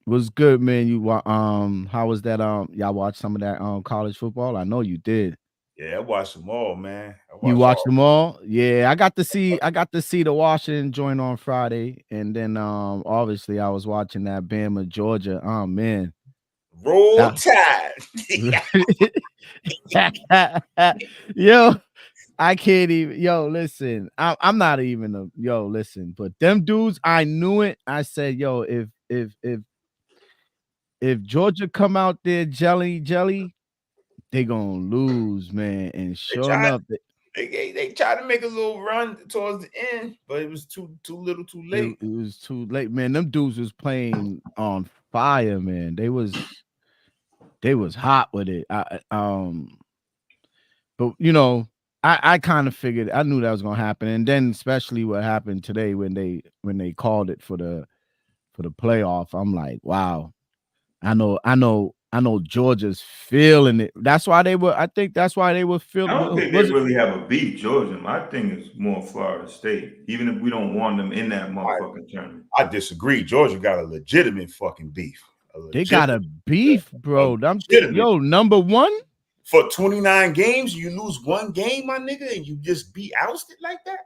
Was good, man. How was that? Y'all watched some of that college football? I know you did. Yeah, I watched them all, man. I You watched watched all. them all? Yeah, I got to see the Washington joint on Friday, and then obviously I was watching that Bama Georgia. Oh man, Roll that Tide. yo, I can't even. Yo, listen, I'm not even a yo. Listen, but them dudes, I knew it. I said, yo, if Georgia come out there jelly, they gonna lose, man. And they sure tried. enough, They tried to make a little run towards the end, but it was too little, too it late. was too late, man. Them dudes was playing on fire, man. They was hot with it. But I kind of figured I knew that was gonna happen, and then especially what happened today when they called it for the playoff. I'm like, wow. I know Georgia's feeling it. That's why they were. I think that's why they were I feeling. don't think they Was it? really have a beef, Georgia. My thing is more Florida State, even if we don't want them in that motherfucking tournament. I disagree. Georgia got a legitimate fucking beef. They got a beef, bro. Legitimate. Number one. For 29 games, you lose one game, my nigga, and you just be ousted like that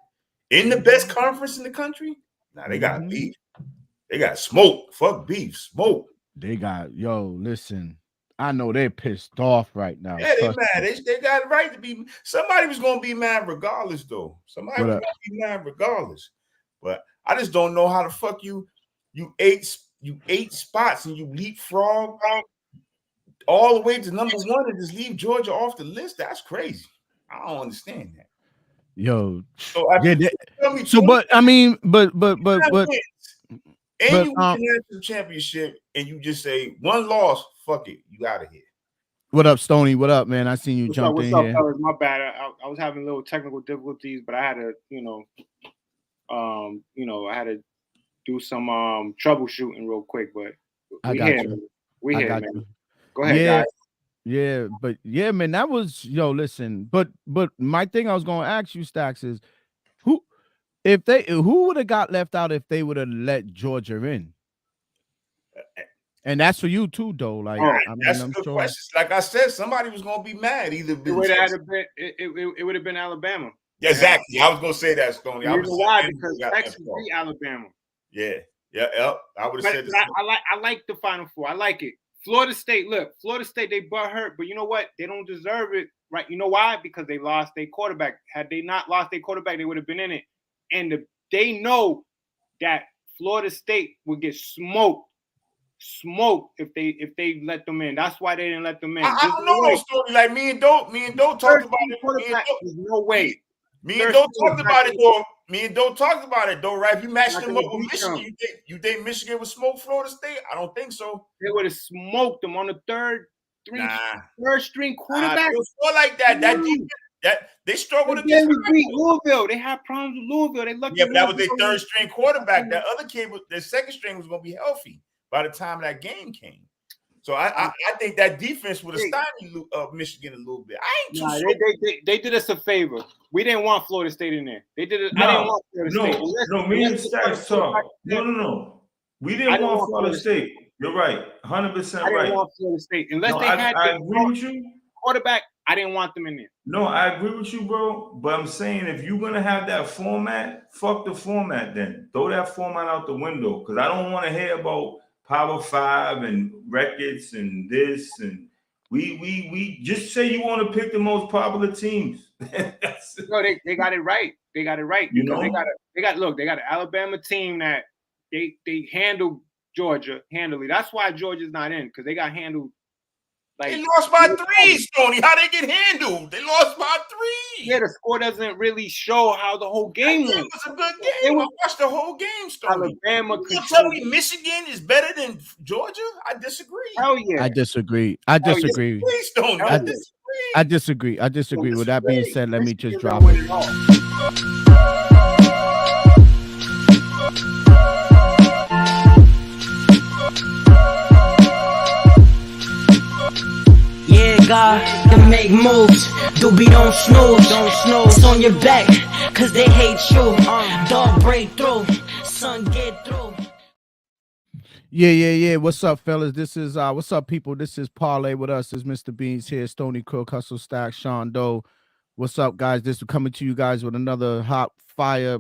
in the best conference in the country. Nah, they got beef. They got smoke. Fuck beef, smoke. They got listen. I know they're pissed off right now. Yeah, they mad. They got a right to be. Somebody was gonna be mad regardless, though. Somebody was gonna be mad regardless. But I just don't know how the fuck you ate spots and you leapfrog all the way to number one and just leave Georgia off the list. That's crazy. I don't understand that. Yo, so but I mean, but and you win the national championship, and you just say one loss, fuck it, you out of here. What up, Stoney? What up, man? I seen you jump in here. Fellas? My bad. I was having little technical difficulties, but I had to, I had to do some troubleshooting real quick. But I got you. We here, man. Go ahead, guys. Yeah, but yeah, man, that was listen, but my thing I was gonna ask you, Stacks, is who would have got left out if they would have let Georgia in? And that's for you too, though. Like, that's a good question. Like I said, somebody was gonna be mad. Either it would have been Alabama. Yeah, exactly. I was gonna say that, Stoney. You know why? Because Texas beat Alabama. Yeah. I would have said this. I like the Final Four. I like it. Florida State, they butt hurt, but you know what? They don't deserve it, right? You know why? Because they lost their quarterback. Had they not lost their quarterback, they would have been in it. And they know that Florida State would get smoked if they let them in. That's why they didn't let them in. I don't know no story. Like me and Doe talked about it. There's no way. Me and Doe talked about it, though. Right? If you matched them up with Michigan, you think Michigan would smoke Florida State? I don't think so. They would have smoked them on the third string quarterback. It was more like that. That they struggled against Louisville. They had problems with Louisville. They lucky. Yeah, but that was their third string quarterback. That other kid, their second string, was going to be healthy by the time that game came. So I think that defense would have stymied Michigan a little bit. I ain't too sure. They did us a favor. We didn't want Florida State in there. They did it. I didn't want Florida State. No, me and Stacks talk. No. We didn't want Florida State. You're right. 100% right. I didn't want Florida State. Unless they had I agree with you. Quarterback, I didn't want them in there. No, I agree with you, bro. But I'm saying if you're going to have that format, fuck the format then. Throw that format out the window. Because I don't want to hear about Power 5 and records and this. And we just say you want to pick the most popular teams. No, they got it right. They got it right. You know? They got an Alabama team that they handled Georgia handily. That's why Georgia's not in, because they got handled. Like, they lost by 3, Stoney. How they get handled? They lost by 3. Yeah, the score doesn't really show how the whole game went. It was a good game. I watched the whole game, Stoney. Alabama. You tell me Michigan is better than Georgia? I disagree. Hell yeah. I disagree. I disagree. Stoney. I disagree. With that being said, let me just drop it. God can make moves. Doobie don't snooze. It's on your back, cause they hate you. Dog break through. Son get through. Yeah. What's up, fellas? This is what's up, people? This is Parlay with us. This is Mr. Beans here, Stony Crook, Hustle Stack, Sean Doe. What's up, guys? This is coming to you guys with another hot fire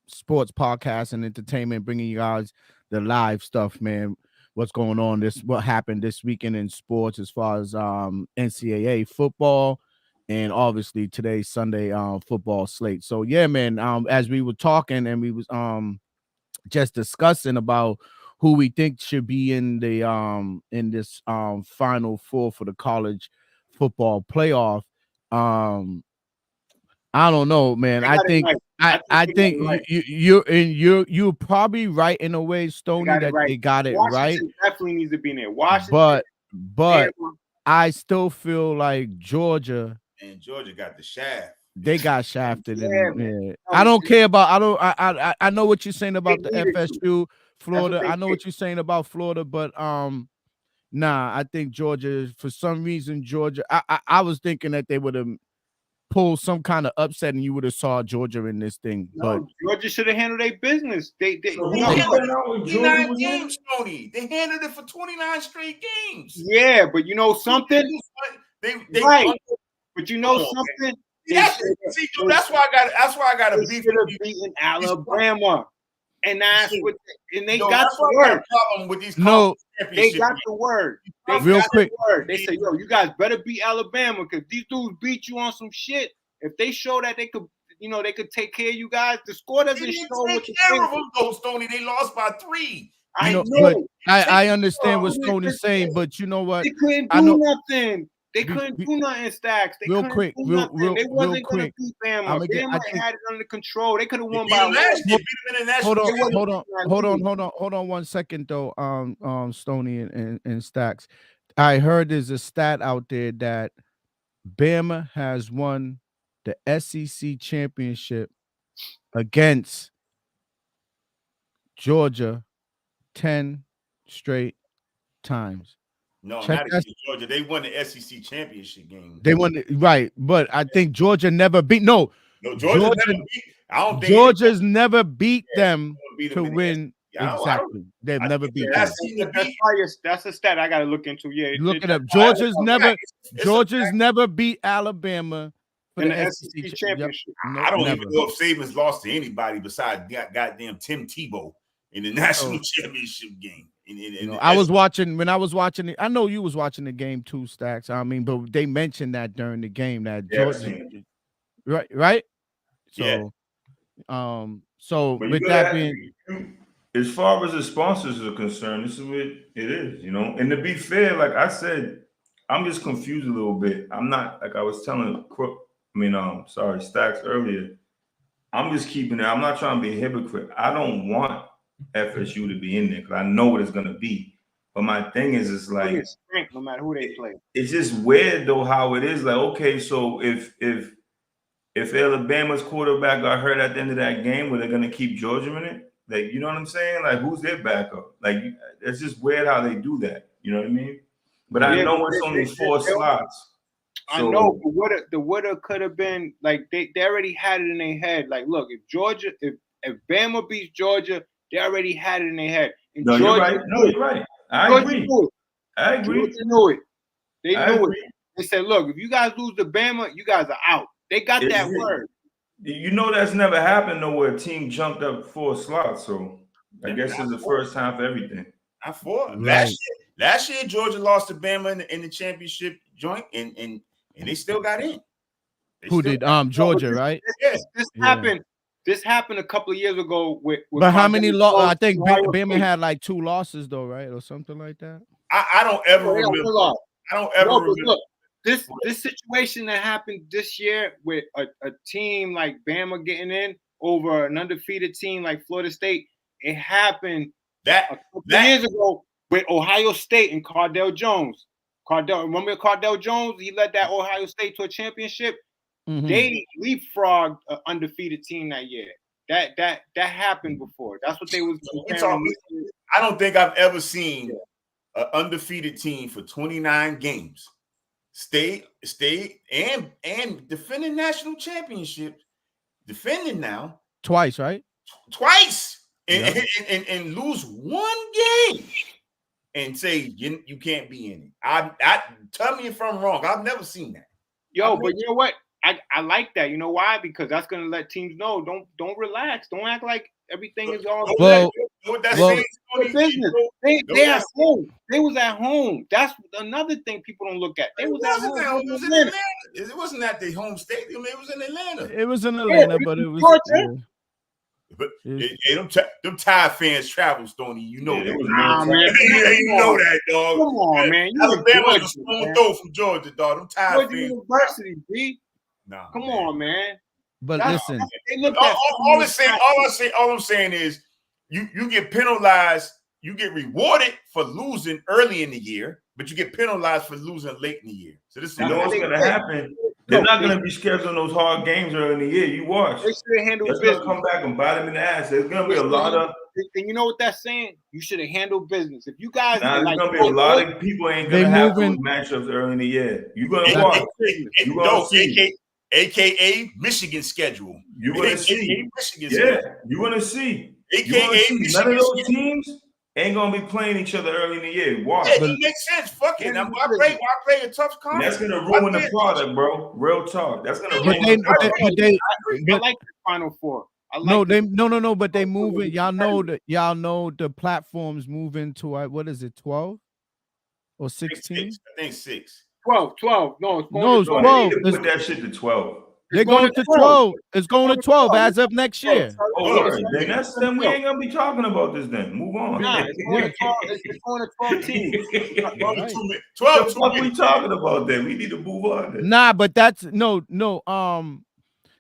sports podcast and entertainment, bringing you guys the live stuff, man. What's going on? What happened this weekend in sports as far as NCAA football, and obviously today's Sunday football slate. So yeah, man. As we were talking and we was just discussing about who we think should be in this final four for the college football playoff. I don't know, man. I think you're probably right in a way, Stoney, that they got it right. Definitely needs to be in there. Washington, but I still feel like Georgia and Georgia got the shaft. They got shafted. I don't care about. I know what you're saying about the FSU, Florida. I know what you're saying about Florida, but nah. I think Georgia, for some reason, Georgia. I was thinking that they would have pulled some kind of upset and you would have saw Georgia in this thing. No, but Georgia should have handled their business. They handled 29 games, Tony. They handled it for 29 straight games. Yeah, but you know something. They right. But you know something. That's why I got to beef with beating Alabama, and that's what. And they got the word. Problem with these they got the word. Real quick, they say, "Yo, you guys better beat Alabama because these dudes beat you on some shit. If they show that they could, they could take care of you guys. The score doesn't show what you think." Stoney, they lost by 3. I know. But I understand what Stoney's saying, but you know what? They couldn't do nothing. They couldn't do nothing, Stacks. They wasn't going to beat Bama. Bama had it under control. They could have won by Hold on 1 second though. Stoney and Stacks. I heard there's a stat out there that Bama has won the SEC championship against Georgia 10 straight times. No, not against Georgia. They won the SEC championship game. They won it, right, but I think Georgia never beat. No, Georgia never beat. I don't think Georgia's never beat them to win. Exactly, they've never beat them. That's a stat I got to look into. Yeah, look it up. Georgia's never beat Alabama for the SEC championship. I don't even know if Saban's lost to anybody besides goddamn Tim Tebow in the national championship game. I was watching when I was watching it. I know you was watching the game too, Stacks. I mean, but they mentioned that during the game that Georgia, right. So, so with that being, as far as the sponsors are concerned, this is what it is, And to be fair, like I said, I'm just confused a little bit. I'm not like I was telling Stacks earlier. I'm just keeping it. I'm not trying to be a hypocrite. I don't want FSU to be in there because I know what it's gonna be. But my thing is, it's like no matter who they play. It's just weird though how it is. Like, okay, so if Alabama's quarterback got hurt at the end of that game, were they gonna keep Georgia in it? Like, you know what I'm saying? Like, who's their backup? Like, it's just weird how they do that. You know what I mean? But I know it's only 4 slots. I know, but the woulda could have been like they already had it in their head. Like, look, if Bama beats Georgia, they already had it in their head. And no, Georgia, you're right. No, you're right. I agree. Georgia knew it. They knew it. They said, look, if you guys lose to Bama, you guys are out. They got that word. You know that's never happened though where a team jumped up 4 slots. So I guess it's the first time for everything. Not 4. Right. Last year, Georgia lost to Bama in the championship joint, and they still got in. Who did Georgia, right? Yes. This happened. This happened a couple of years ago with but how many losses? I think Bama had like 2 losses though, right, or something like that. I don't ever remember. I don't ever remember. Look, this situation that happened this year with a team like Bama getting in over an undefeated team like Florida State, it happened a couple years ago with Ohio State and Cardell Jones. Remember Cardell Jones? He led that Ohio State to a championship. Mm-hmm. They leapfrogged an undefeated team that year. That happened before. That's what they was. I don't think I've ever seen an undefeated team for 29 games, state and defending national championships, defending now twice, right? Twice. and lose one game and say you can't be in it. I tell me if I'm wrong. I've never seen that. Yo, but you know what? I like that. You know why? Because that's gonna let teams know don't relax. Don't act like everything is all Well, business. They at home. They was at home. That's another thing people don't look at. They was at home. It was in Atlanta. It wasn't at the home stadium. It was in Atlanta. It was in Atlanta, but it was. But them Tide fans travel, Stoney. You know that. Nah, man. You know that, dog. Come on, man. Alabama's a stone throw from Georgia, dog. Them Tide fans. University, B. Nah, come on, man. But listen, all I'm saying is you get penalized, you get rewarded for losing early in the year, but you get penalized for losing late in the year. So this is what's going to happen. They're not going to be scheduling those hard games early in the year. You watch. They should have handled business. Come back and bite them in the ass. There's going to be a lot of. And you know what that's saying? You should have handled business. If you guys, there's going to be a lot of people ain't going to have those matchups early in the year. You're going to watch. You're going to see. AKA Michigan schedule. You're going to see. Michigan schedule. You're going to see. AKA Michigan. None of those teams ain't gonna be playing each other early in the year. Watch. Yeah, it makes sense. Fuck it. Why play a tough conference? That's gonna ruin the product, bro. Real talk. That's gonna ruin the product. I like the Final Four. No. But they moving. Y'all know the platforms moving to what is it? 12 or 16? I think 6. 12. No, it's 12. Put that shit to 12. They're going to 12. It's going to 12 as of next year. Then we ain't gonna be talking about this. Then move on. Nah, it's going to 12 teams. 12. What we talking about? Then we need to move on. Then. Nah, but that's no.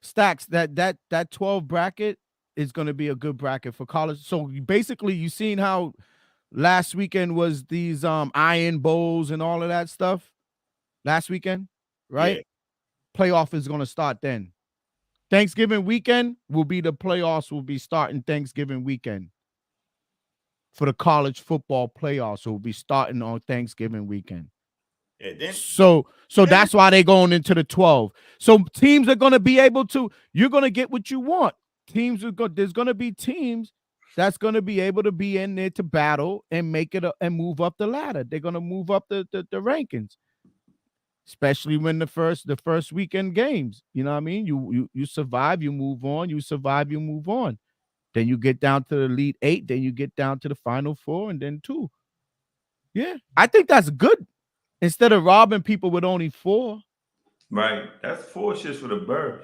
Stacks that 12 bracket is going to be a good bracket for college. So basically, you seen how last weekend was these Iron Bowls and all of that stuff. Last weekend, right? Yeah. Playoff is going to start then. Thanksgiving weekend will be the playoffs will be starting Thanksgiving weekend for the college football playoffs. So will be starting on Thanksgiving weekend. Yeah, so that's why they're going into the 12. So teams are going to be able to, you're going to get what you want. There's going to be teams that's going to be able to be in there to battle and make it and move up the ladder. They're going to move up the rankings. Especially when the first weekend games, you know what I mean? You survive, you move on. You survive, you move on. Then you get down to the Elite 8. Then you get down to the Final 4, and then 2. Yeah, I think that's good. Instead of robbing people with only 4. Right, that's 4 shits for the birds.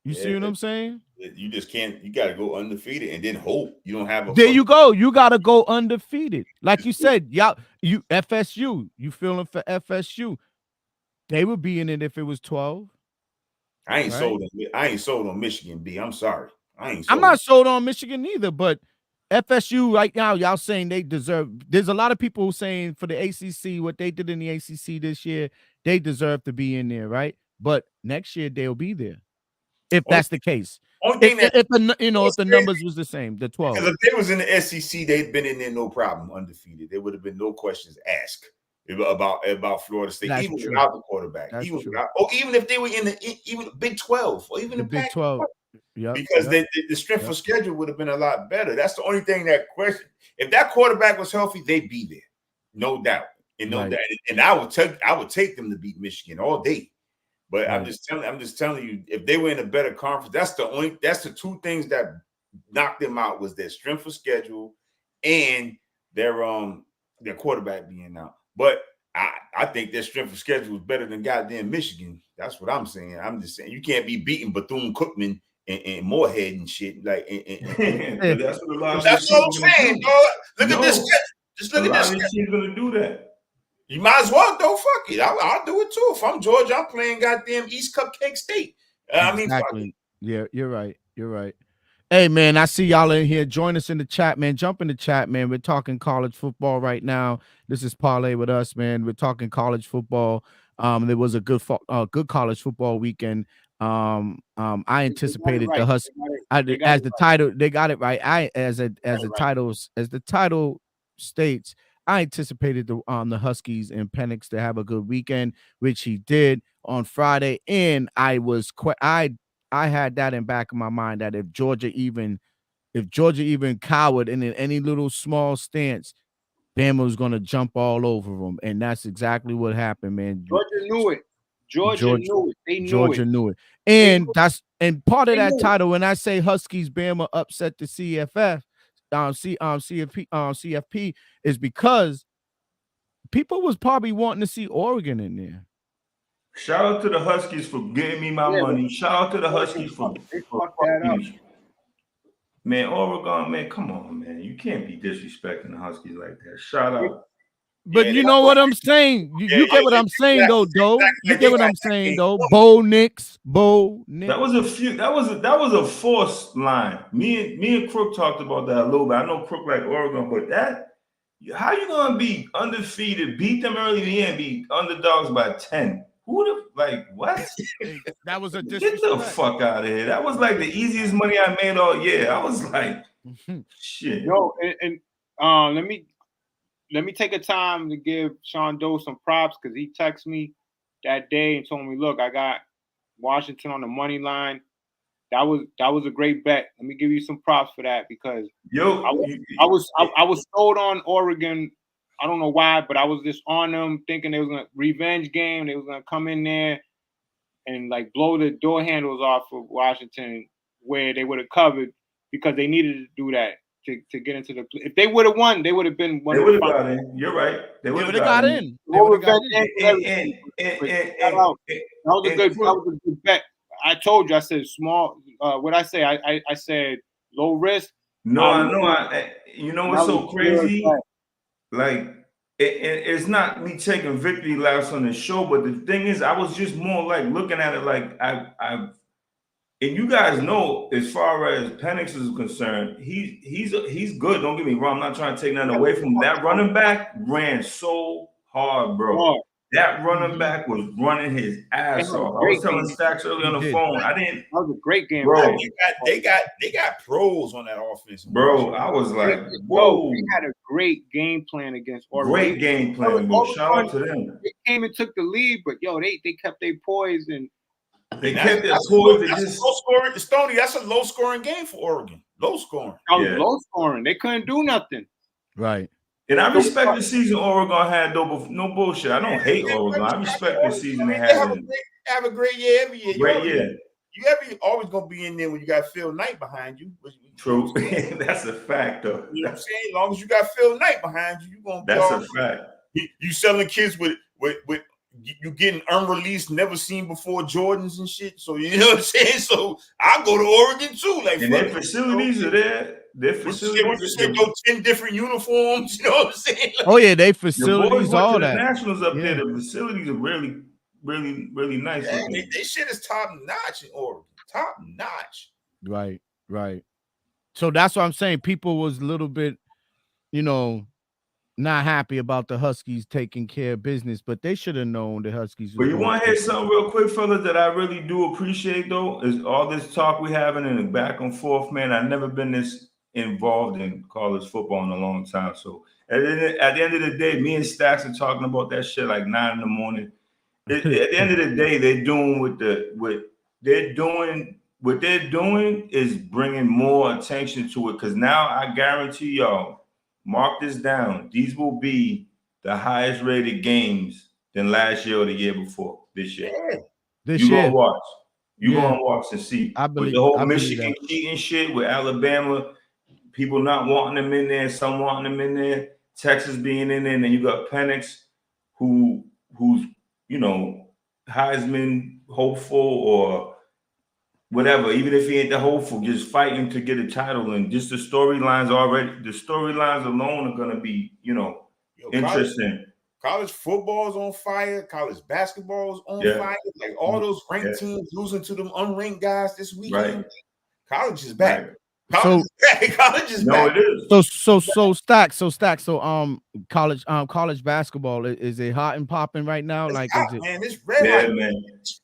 You see what I'm saying? You just can't. You got to go undefeated and then hope you don't have a. There you go. You got to go undefeated, like you said. Y'all, FSU. You feeling for FSU? They would be in it if it was 12. I ain't sold on Michigan, B. I'm sorry. I'm not sold on Michigan either, but FSU right now, y'all saying they deserve. There's a lot of people saying for the ACC, what they did in the ACC this year, they deserve to be in there, right? But next year they'll be there, if that's the case. If the numbers was the same, the 12. Because if they was in the SEC, they'd been in there no problem, undefeated. There would have been no questions asked about Florida State, that's even true. without the quarterback. Even if they were in the Big 12 or even the Big 12. Yep, because the strength of schedule would have been a lot better. That's the only thing that question. If that quarterback was healthy, they'd be there, no doubt, and no doubt. And I would take them to beat Michigan all day. But I'm just telling you, if they were in a better conference, that's the 2 things that knocked them out was their strength of schedule and their quarterback being out. But I think their strength of schedule is better than goddamn Michigan. That's what I'm saying. I'm just saying you can't be beating Bethune-Cookman and Moorhead and shit. Like, that's what a lot of that's what I'm saying, dog. Look at this. Just look at this. She's gonna do that. You might as well though. Fuck it. I'll do it too. If I'm Georgia, I'm playing goddamn East Cupcake State. Exactly. Yeah, you're right. You're right. Hey man, I see y'all in here. Join us in the chat, man. Jump in the chat, man. We're talking college football right now. This is Parlay with us, man. We're talking college football. There was a good college football weekend. I anticipated the Huskies as the title. They got it right. As the title states, I anticipated the Huskies and Penix to have a good weekend, which he did on Friday, and I had that in back of my mind that if Georgia even if Georgia even cowered in any little small stance, Bama was gonna jump all over them, and that's exactly what happened, man. Georgia knew it. Georgia knew it. They knew Georgia it. knew it, and part of They that knew it. title. When I say Huskies Bama upset the CFF, CFP is because people was probably wanting to see Oregon in there. Shout out to the Huskies for getting me my money. Shout out to the Huskies for that up. Man, Oregon, man, come on, man. You can't be disrespecting the Huskies like that. Shout out. But you know what I'm saying? You get what I'm saying, though, Doe. You get what I'm saying, though. Bo Nix. That was a forced line. Me and Crook talked about that a little bit. I know Crook like Oregon, but how you gonna be undefeated, beat them early in the year, and be underdogs by 10? Who the what? That was a disrespect. Get the fuck out of here. That was like the easiest money I made all year. I was like, shit. Yo, and let me take a time to give Sean Doe some props because he texted me that day and told me, look, I got Washington on the money line. That was a great bet. Let me give you some props for that because I was sold on Oregon. I don't know why, but I was just on them thinking they was gonna revenge game. They was gonna come in there and like blow the door handles off of Washington where they would have covered because they needed to do that to get into the. If they would have won, they would have been one. They would have got in. You're right. They would have got in. That was a good bet. I told you. I said small. What I say? I said low risk. No, I know. You know what's so crazy? Like it's not me taking victory laps on the show, but the thing is, I was just more like looking at it like I and you guys know as far as Penix is concerned, he's good. Don't get me wrong. I'm not trying to take nothing away from him. That running back ran so hard, bro. That running back was running his ass off. I was telling Stacks earlier on the phone. That was a great game, bro. They got pros on that offense, bro. I was like, whoa. They had a great game plan against Oregon. Great game plan, bro. Shout out to them. They came and took the lead, but they kept their poise and they kept their poise. That's low scoring. Stoney, that's a low scoring game for Oregon. Low scoring. Low scoring. They couldn't do nothing. Right. And I respect the season Oregon had, though, but no bullshit. I don't hate Oregon. I respect the season they had. Have a great year every year. Great year. You always gonna be in there when you got Phil Knight behind you. True. That's a fact, though. You know what I'm saying? As long as you got Phil Knight behind you, gonna be that's a fact. You selling kids with you getting unreleased, never seen before Jordans and shit. So you know what I'm saying? So I go to Oregon too. Like and their facilities are there. Their facilities are 10 different uniforms. You know what I'm saying? Like, oh yeah, they facilities all that. The Nationals up there. The facilities are really, really, really nice. Yeah, they shit is top notch in Oregon. Top notch. Right. So that's what I'm saying. People was a little bit, not happy about the Huskies taking care of business, but they should have known the Huskies. But you want to hear something real quick, fellas, that I really do appreciate, though, is all this talk we having and the back and forth, man. I've never been this involved in college football in a long time. So at the end of the day, me and Stacks are talking about that shit like 9 in the morning. At the end of the day, they're doing what they're doing is bringing more attention to it. Because now I guarantee y'all, mark this down. These will be the highest rated games than last year or the year before. This year, You're gonna watch. You're gonna watch and see. I believe with the whole Michigan cheating shit with Alabama, people not wanting them in there, some wanting them in there. Texas being in there, and then you got Penix, who's Heisman hopeful or whatever, even if he ain't the hopeful, just fighting to get a title. And just the storylines alone are going to be, interesting. College football is on fire. College basketball is on fire. Like all those ranked teams losing to them unranked guys this weekend. Right. College is back. College is back. It is. So Stacks. So college basketball, is it hot and popping right now? It's like hot, is it? Man, it's red. Man.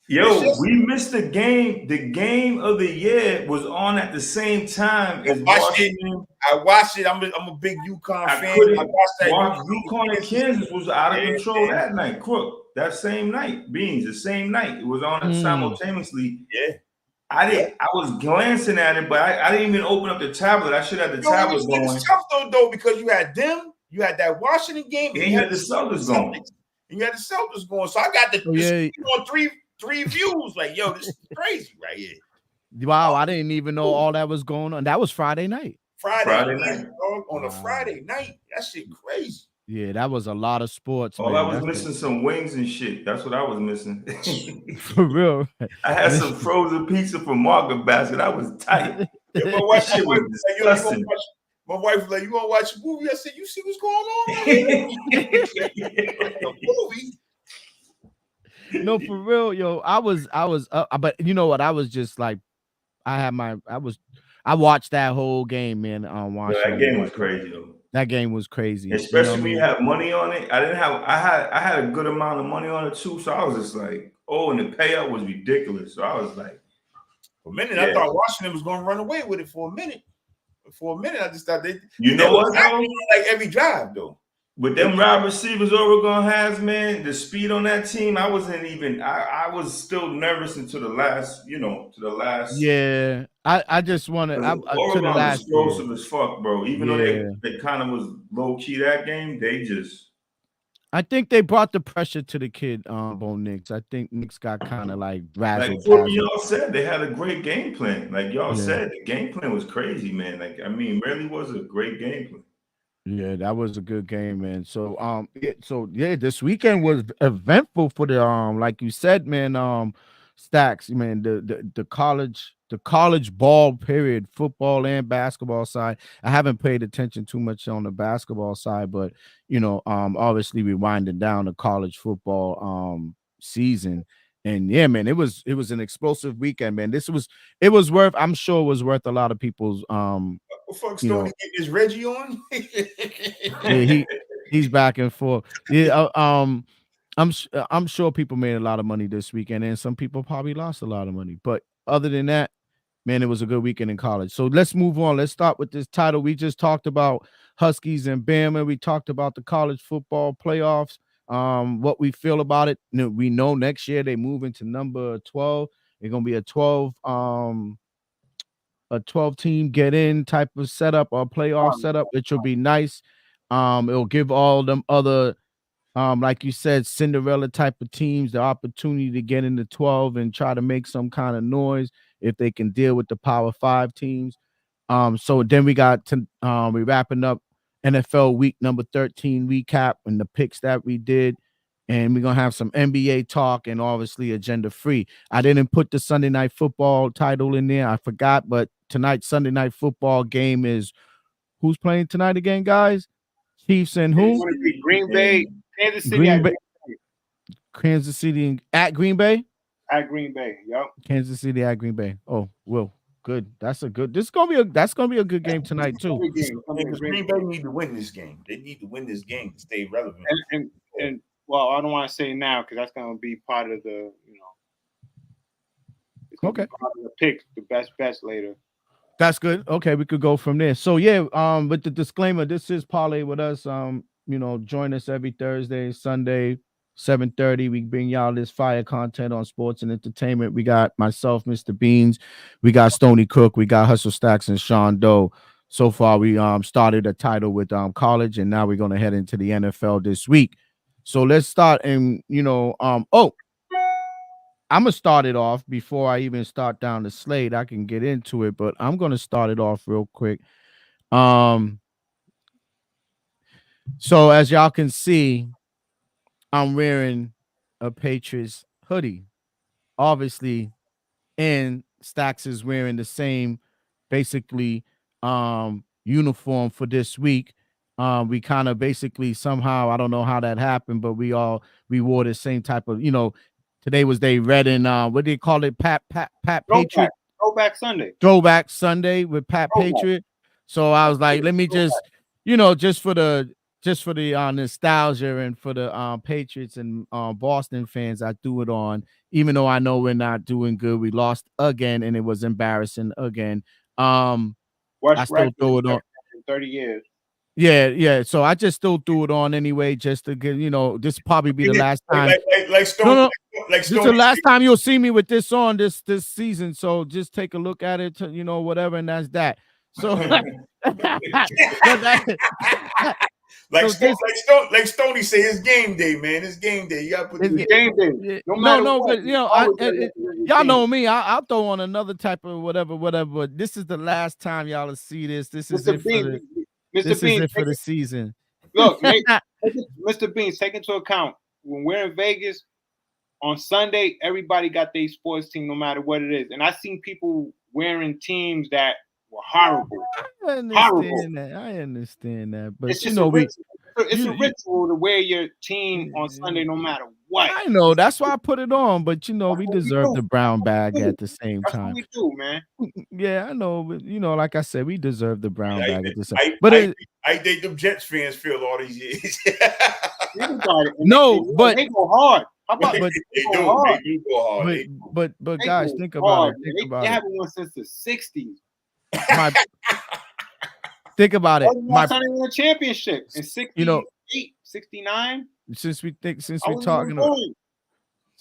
Yo, we missed the game. The game of the year was on at the same time as Washington. I watched it. I'm a big UConn fan. I watched that. UConn and Kansas was out of control that night. Crook. That same night. Beans, the same night. It was on simultaneously. Yeah. I was glancing at it, but I didn't even open up the tablet. I should have the tablet going. It's tough though, because you had them, you had that Washington game, and you had the Celtics going. And you had the Celtics going. So I got the on three views. Like, yo, this is crazy right here. Wow, I didn't even know all that was going on. That was Friday night. Friday night, dog, on a Friday night. That shit crazy. Yeah, that was a lot of sports. All I was missing some wings and shit. That's what I was missing. For real. I had some frozen pizza from Market Basket. I was tight. Yeah, my wife was like, you gonna watch a movie? I said, you see what's going on? Movie. No, for real, yo. I was but you know what? I was just like, I watched that whole game, man. On Washington. That game was crazy, though. That game was crazy, especially when you have money on it. I had a good amount of money on it too, so I was just like, oh, and the payout was ridiculous. So I was like, for a minute, I thought Washington was going to run away with it for a minute. For a minute, I just thought they. You know what? Like every drive, though. With them wide receivers Oregon has, man, the speed on that team, I wasn't even. I was still nervous until the last, Yeah, I just wanted. Oregon was explosive as fuck, bro. Even though they kind of was low key that game, they just. I think they brought the pressure to the kid, Bo Nix. I think Nix got kind of like razzled. Like y'all said, they had a great game plan. Like y'all said, the game plan was crazy, man. Like, I mean, really was a great game plan. Yeah, that was a good game, man. So this weekend was eventful for the like you said, man. Stacks, man. The college ball period, football and basketball side. I haven't paid attention too much on the basketball side, but obviously we're winding down the college football season. And yeah, man, it was an explosive weekend, man. It was worth. I'm sure it was worth a lot of people's What fuck Stoney get this Reggie on? Yeah, he's back and forth. Yeah, I'm sure people made a lot of money this weekend, and some people probably lost a lot of money. But other than that, man, it was a good weekend in college. So let's move on. Let's start with this title. We just talked about Huskies and Bama. We talked about the college football playoffs. What we feel about it. We know next year they move into number 12. It's gonna be a 12 team get in type of setup or playoff setup, which will be nice. It'll give all them other like you said, Cinderella type of teams the opportunity to get into 12 and try to make some kind of noise if they can deal with the Power 5 teams. So then we got to we wrapping up NFL week number 13 recap and the picks that we did. And we're going to have some NBA talk and obviously agenda free. I didn't put the Sunday Night Football title in there. I forgot, but tonight's Sunday Night Football game is who's playing tonight again, guys? Chiefs and who? Green Bay, Kansas City. Kansas City at Green Bay? At Green Bay, yep. Kansas City at Green Bay. Oh, Will. Good. That's gonna be a good game tonight too. Because Green Bay need to win this game. They need to win this game to stay relevant. And well, I don't want to say now because that's gonna be part of the part of the pick, the best bets later. That's good. Okay, we could go from there. So yeah, with the disclaimer, this is Parlay with us. Join us every Thursday, Sunday, 7:30. We bring y'all this fire content on sports and entertainment. We got myself, Mr. Beans. We got Stoney Cook. We got Hustle Stacks and Sean Doe. So far, we started a title with college, and now we're gonna head into the NFL this week. So let's start. And I'm gonna start it off before I even start down the slate. I can get into it, but I'm gonna start it off real quick. So as y'all can see, I'm wearing a Patriots hoodie, obviously, and Stacks is wearing the same, basically, uniform for this week. We kind of basically somehow, I don't know how that happened, but we wore the same type of, today was they red and what do you call it? Pat Patriot. Throwback Sunday. Throwback Sunday with Pat Patriot. So I was like, let me just, just for the nostalgia and for the Patriots and Boston fans, I threw it on, even though I know we're not doing good. We lost again, and it was embarrassing again. I still threw it on. 30 years. Yeah. So I just still threw it on anyway, just to get, this probably be the last time. Like Stone this is the last time you'll see me with this on this season. So just take a look at it, you know, whatever, and that's that. So, like Stoney say, it's game day, man. It's game day. You gotta put it's game day. No, but you know, y'all know me. I'll throw on another type of whatever. But this is the last time y'all will see this. This is it for the. This is it for the season. Look, Mr. Beans, take into account when we're in Vegas on Sunday, everybody got their sports team, no matter what it is. And I've seen people wearing teams that were horrible. I understand that, but it's just a ritual to wear your team on Sunday, no matter what. I know that's why I put it on, but you know we deserve the brown bag at the same time. That's what we do, man. Yeah, I know, but you know, like I said, we deserve the brown bag at the same time. But I think them Jets fans feel all these years. No, but they go hard. How about they do go hard. But guys, think about it. Think about it. They haven't won since the 60s. Think about it. My son won a championship in 68, you know, 69. Since we're talking about,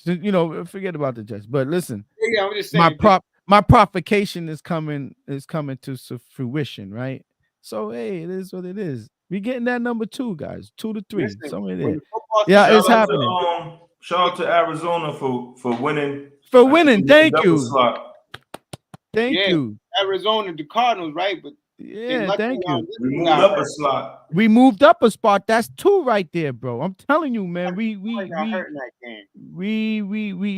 you know, forget about the Jets. But listen, yeah, I'm just saying, my provocation is coming to fruition, right? So hey, it is what it is. We getting that number 2, guys, 2 to 3. Somewhere there. Yeah, it's happening. Shout out to Arizona for winning. For winning, thank you. Thank you. Arizona, the Cardinals, right? But yeah, thank you. We moved up a slot. We moved up a spot. That's 2 right there, bro. I'm telling you, man. We got hurt in that game.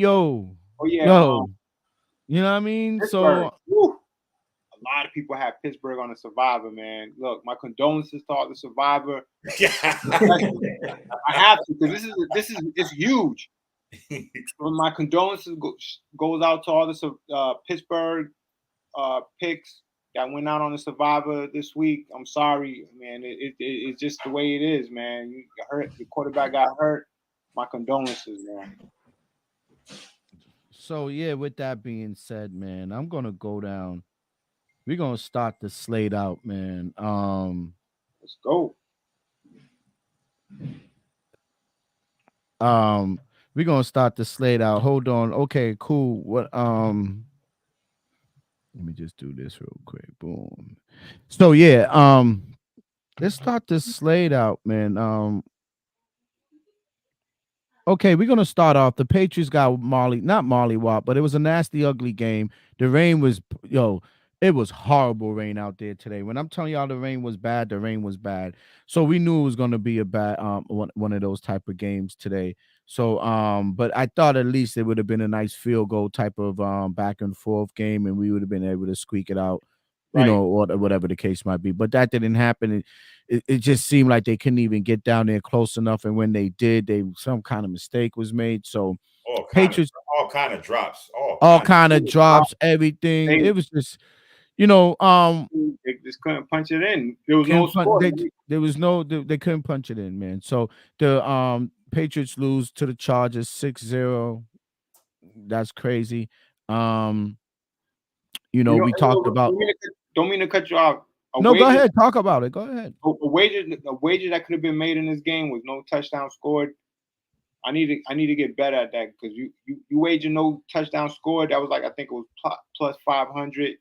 Yo. Oh yeah. Yo. You know what I mean? Pittsburgh. So a lot of people have Pittsburgh on the survivor, man. Look, my condolences to all the survivor. I have to, because it's huge. So my condolences goes out to all the Pittsburgh picks that went out on the survivor this week. I'm sorry, man. It's just the way it is, man. You got hurt. The quarterback got hurt. My condolences, man. So yeah, with that being said, man, I'm gonna go down. We're gonna start the slate out, man. Let's go. We're gonna start the slate out. Hold on. Okay, cool. What let me just do this real quick. Boom. So yeah, let's start the slate out, man. Okay, we're gonna start off. The Patriots got not Wop, but it was a nasty, ugly game. The rain was, it was horrible rain out there today. When I'm telling y'all the rain was bad, the rain was bad. So we knew it was gonna be a bad one of those type of games today. So but I thought at least it would have been a nice field goal type of back and forth game, and we would have been able to squeak it out, you know, or whatever the case might be. But that didn't happen. It just seemed like they couldn't even get down there close enough, and when they did, some kind of mistake was made. So Patriots, all kind of drops, everything. It was just, you know, they just couldn't punch it in. There was no score. They couldn't punch it in, man. So the Patriots lose to the Chargers 6-0. That's crazy. You know, we talked about. Don't mean to cut you off. Go ahead. Talk about it. Go ahead. A wager that could have been made in this game was no touchdown scored. I need to get better at that, because you wager no touchdown scored. That was like, I think it was plus 500,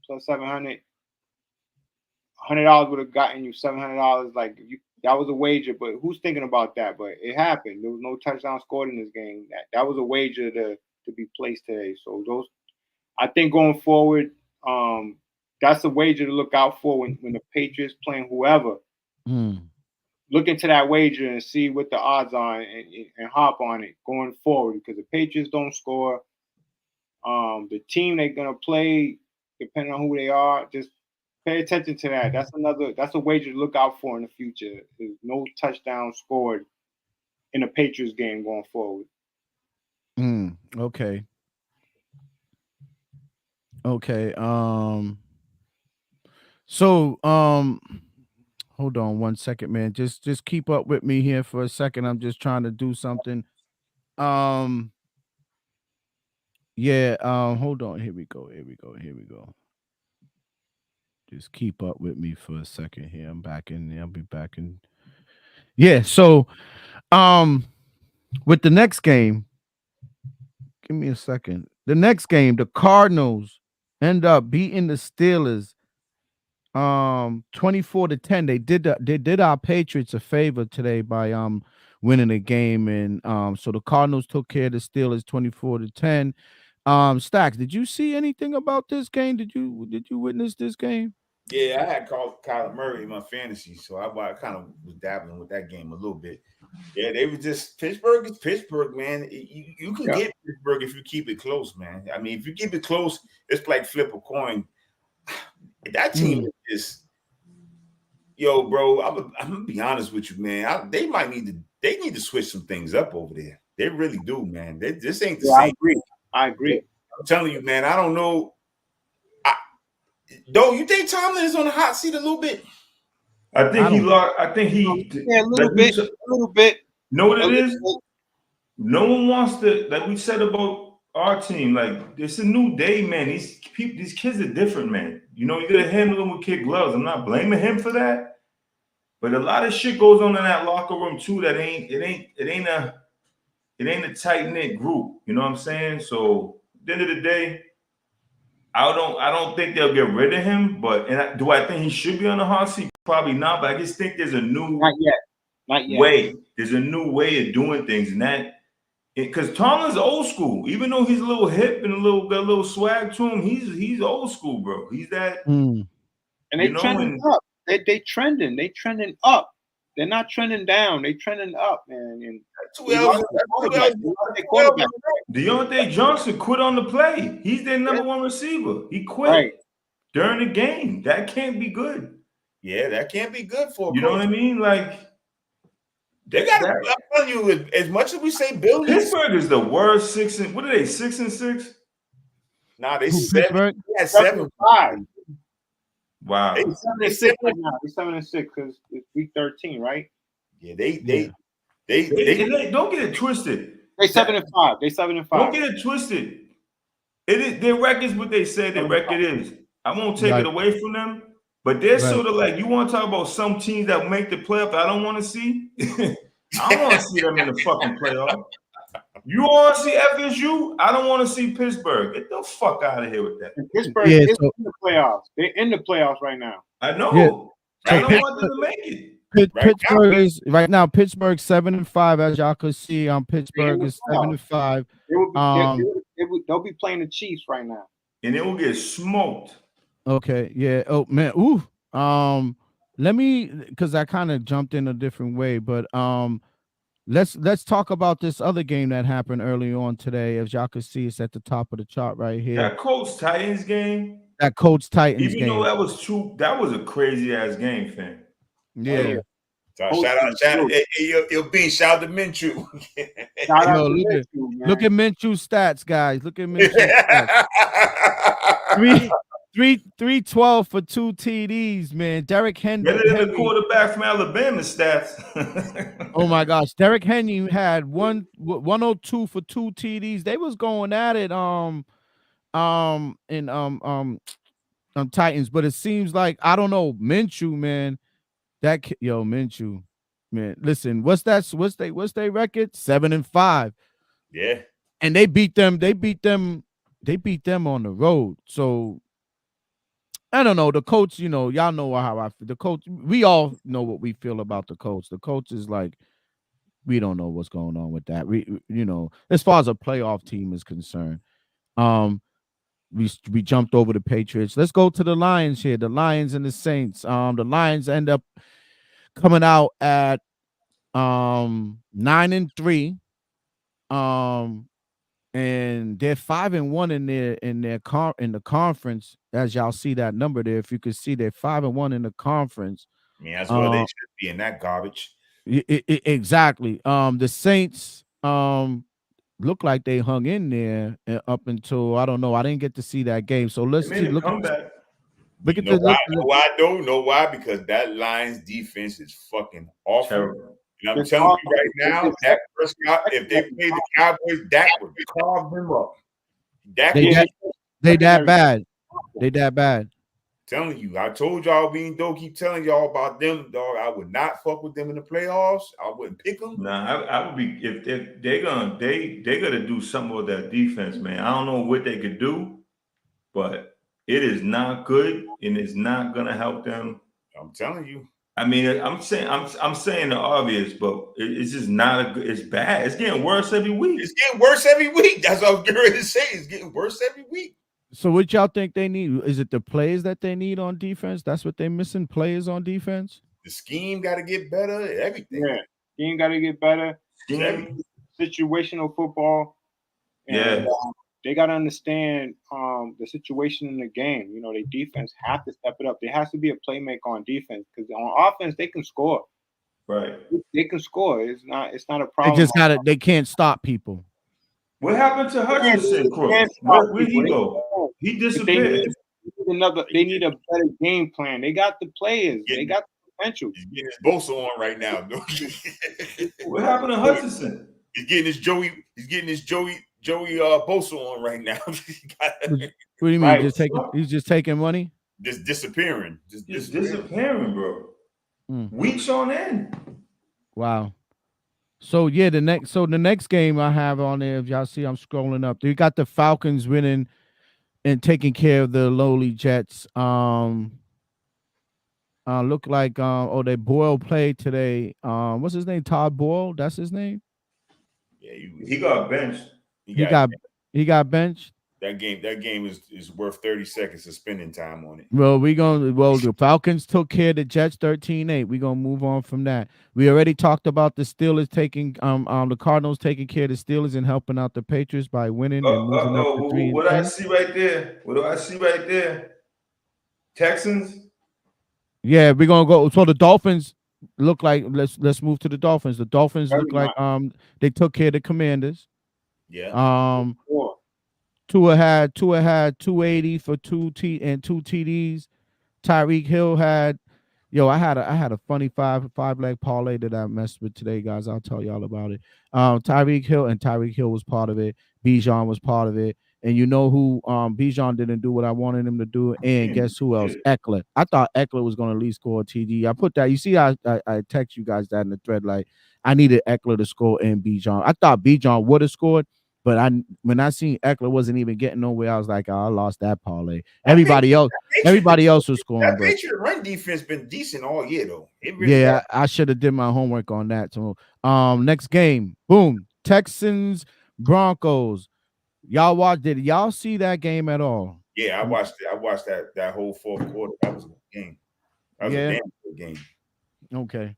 plus 700. $100 would have gotten you $700. Like that was a wager, but who's thinking about that? But it happened. There was no touchdown scored in this game. That was a wager to be placed today. So those, I think going forward, that's a wager to look out for when the Patriots playing whoever. Look into that wager and see what the odds are and hop on it going forward, because the Patriots don't score. The team they're gonna play, depending on who they are, just pay attention to that. That's a wager to look out for in the future. There's no touchdown scored in a Patriots game going forward. Okay. So, hold on 1 second, man. Just keep up with me here for a second. I'm just trying to do something. Hold on. Here we go. Just keep up with me for a second here. I'm back in. I'll be back in. Yeah. So, with the next game, Give me a second. The next game, the Cardinals end up beating the Steelers 24-10. They did our Patriots a favor today by winning the game, and so the Cardinals took care of the Steelers 24-10. Stacks, did you see anything about this game? Did you witness this game? Yeah, I had Kyler Murray in my fantasy, so I kind of was dabbling with that game a little bit. Yeah, they were just Pittsburgh is Pittsburgh, man. You can get Pittsburgh if you keep it close, man. I mean, if you keep it close, it's like flip a coin. That team is, yo, bro. I'm gonna be honest with you, man. They need to switch some things up over there. They really do, man. This ain't the same. I agree. I'm telling you, man. I don't know. Don't you think Tomlin is on the hot seat a little bit? I think he a little bit. Know what it is? No one wants to, like we said about our team, like it's a new day, man. These kids are different, man. You know, you gotta handle them with kid gloves. I'm not blaming him for that, but a lot of shit goes on in that locker room too. That ain't a tight-knit group. You know what I'm saying? So at the end of the day, I don't think they'll get rid of him, but do I think he should be on the hot seat? Probably not, but I just think there's a new way. There's a new way of doing things, and that because Tomlin's old school. Even though he's a little hip and got a little swag to him, he's old school, bro. He's that. And they trending up. They trending up. They're not trending down. They trending up, man. And Deontay Johnson quit on the play. He's their number one receiver. He quit during the game. That can't be good. Yeah, that can't be good for you. Know what I mean? Like they got to. I'm telling you, as much as we say Bill, Pittsburgh is the worst 6 and. What are they? 6-6? Nah, they 7. They had 7-5. Wow. They're 7-6 right now. They're 7-6 because it's week 13, right? Yeah, they don't get it twisted. They 7-5. They 7-5. Don't get it twisted. It is their record's what they say their record is. I won't take it away from them, but they're sort of like, you want to talk about some teams that make the playoff that I don't want to see? I don't want to see them in the fucking playoff. You want to see FSU? I don't want to see Pittsburgh. Get the fuck out of here with that. And Pittsburgh is in the playoffs. They're in the playoffs right now. I know. I don't want them to make it. Pittsburgh is right now. Pittsburgh 7-5, as y'all could see. Pittsburgh is 7-5. They'll be playing the Chiefs right now, and it will get smoked. Okay, yeah. Oh man, ooh. Let me, because I kind of jumped in a different way, but let's talk about this other game that happened early on today. As y'all can see, it's at the top of the chart right here. That Colts Titans game. Even though that was a crazy ass game, fam. Yeah. Shout out, shout out to Minshew. Look at Minshew's stats, guys. Look at Minshew's stats. 312 for 2 TDs, man. Derrick Henry. Better than the quarterback from Alabama stats. Oh my gosh. Derrick Henry had 102 for 2 TDs. They was going at it Titans, but it seems like, I don't know, Minshew, man. Minshew, man. Listen, what's their record? 7-5. Yeah. And they beat them on the road. So I don't know. The coach, y'all know how I feel. The coach, we all know what we feel about the coach. The coach is like, we don't know what's going on with that. As far as a playoff team is concerned. We jumped over the Patriots. Let's go to the Lions here. The Lions and the Saints. The Lions end up coming out at 9-3. And they're 5-1 in the conference. As y'all see that number there, if you could see, they're 5-1 in the conference. I mean, that's why they should be in that garbage. Exactly. The Saints look like they hung in there up until, I don't know. I didn't get to see that game. So let's see. Look at that. Look at why? Don't know why? Because that Lions defense is fucking awful. Terrible. And I'm telling you right now, Dak Prescott, if they played the Cowboys, Dak would carve them up. They that bad. They that bad. Telling you, I told y'all being dope. Keep telling y'all about them, dog. I would not fuck with them in the playoffs. I wouldn't pick them. Nah, I would be if they're gonna do something with that defense, man. I don't know what they could do, but it is not good and it's not gonna help them. I'm telling you. I mean, I'm saying the obvious, but it's just not a good. It's bad. It's getting worse every week. It's getting worse every week. That's what I'm going to say. It's getting worse every week. So what y'all think they need? Is it the players that they need on defense? That's what they're missing, players on defense? The scheme got to get better. Everything. Yeah, scheme got to get better. Situational football. And, they got to understand the situation in the game. You know, their defense have to step it up. There has to be a playmaker on defense because on offense they can score. Right. They can score. It's not a problem. They just got it. They can't stop people. What happened to Hutchinson, Crook? Where'd he go? He disappeared. They need a better game plan. They got the players. They got the potential. He's getting his Bosa on right now. What happened to Hutchinson? He's getting his Joey Bosa on right now. What do you mean? He's just taking money? Just disappearing. Just disappearing, bro. Weeks on end. Wow. So yeah, the next game I have on there, if y'all see, I'm scrolling up. You got the Falcons winning and taking care of the lowly Jets. Look like they Boyle played today. What's his name? Todd Boyle. That's his name. Yeah, he got benched. He got benched. That game is worth 30 seconds of spending time on it. Well, the Falcons took care of the Jets 13-8. We're gonna move on from that. We already talked about the Steelers taking the Cardinals taking care of the Steelers and helping out the Patriots by winning and moving up to 3. What do I see right there? What do I see right there? Texans? Yeah, we're gonna go. So the Dolphins look like let's move to the Dolphins. The Dolphins look like they took care of the Commanders. Yeah. Tua had 280 for 2 TDs. Tyreek Hill had, I had a funny five leg parlay that I messed with today, guys. I'll tell y'all about it. Tyreek Hill was part of it. Bijan was part of it. And you know who Bijan didn't do what I wanted him to do. And guess who else? Eckler. I thought Eckler was going to at least score a TD. I put that. You see, I text you guys that in the thread. Like, I needed Eckler to score and Bijan. I thought Bijan would have scored. But when I seen Eckler wasn't even getting nowhere, I was like, I lost that parlay. Everybody else was scoring. That Patriot run defense been decent all year though. I should have did my homework on that. So next game, boom, Texans, Broncos. Y'all watched? Did y'all see that game at all? Yeah, I watched it. I watched that whole fourth quarter. That was a good game. That was a damn good game. Okay.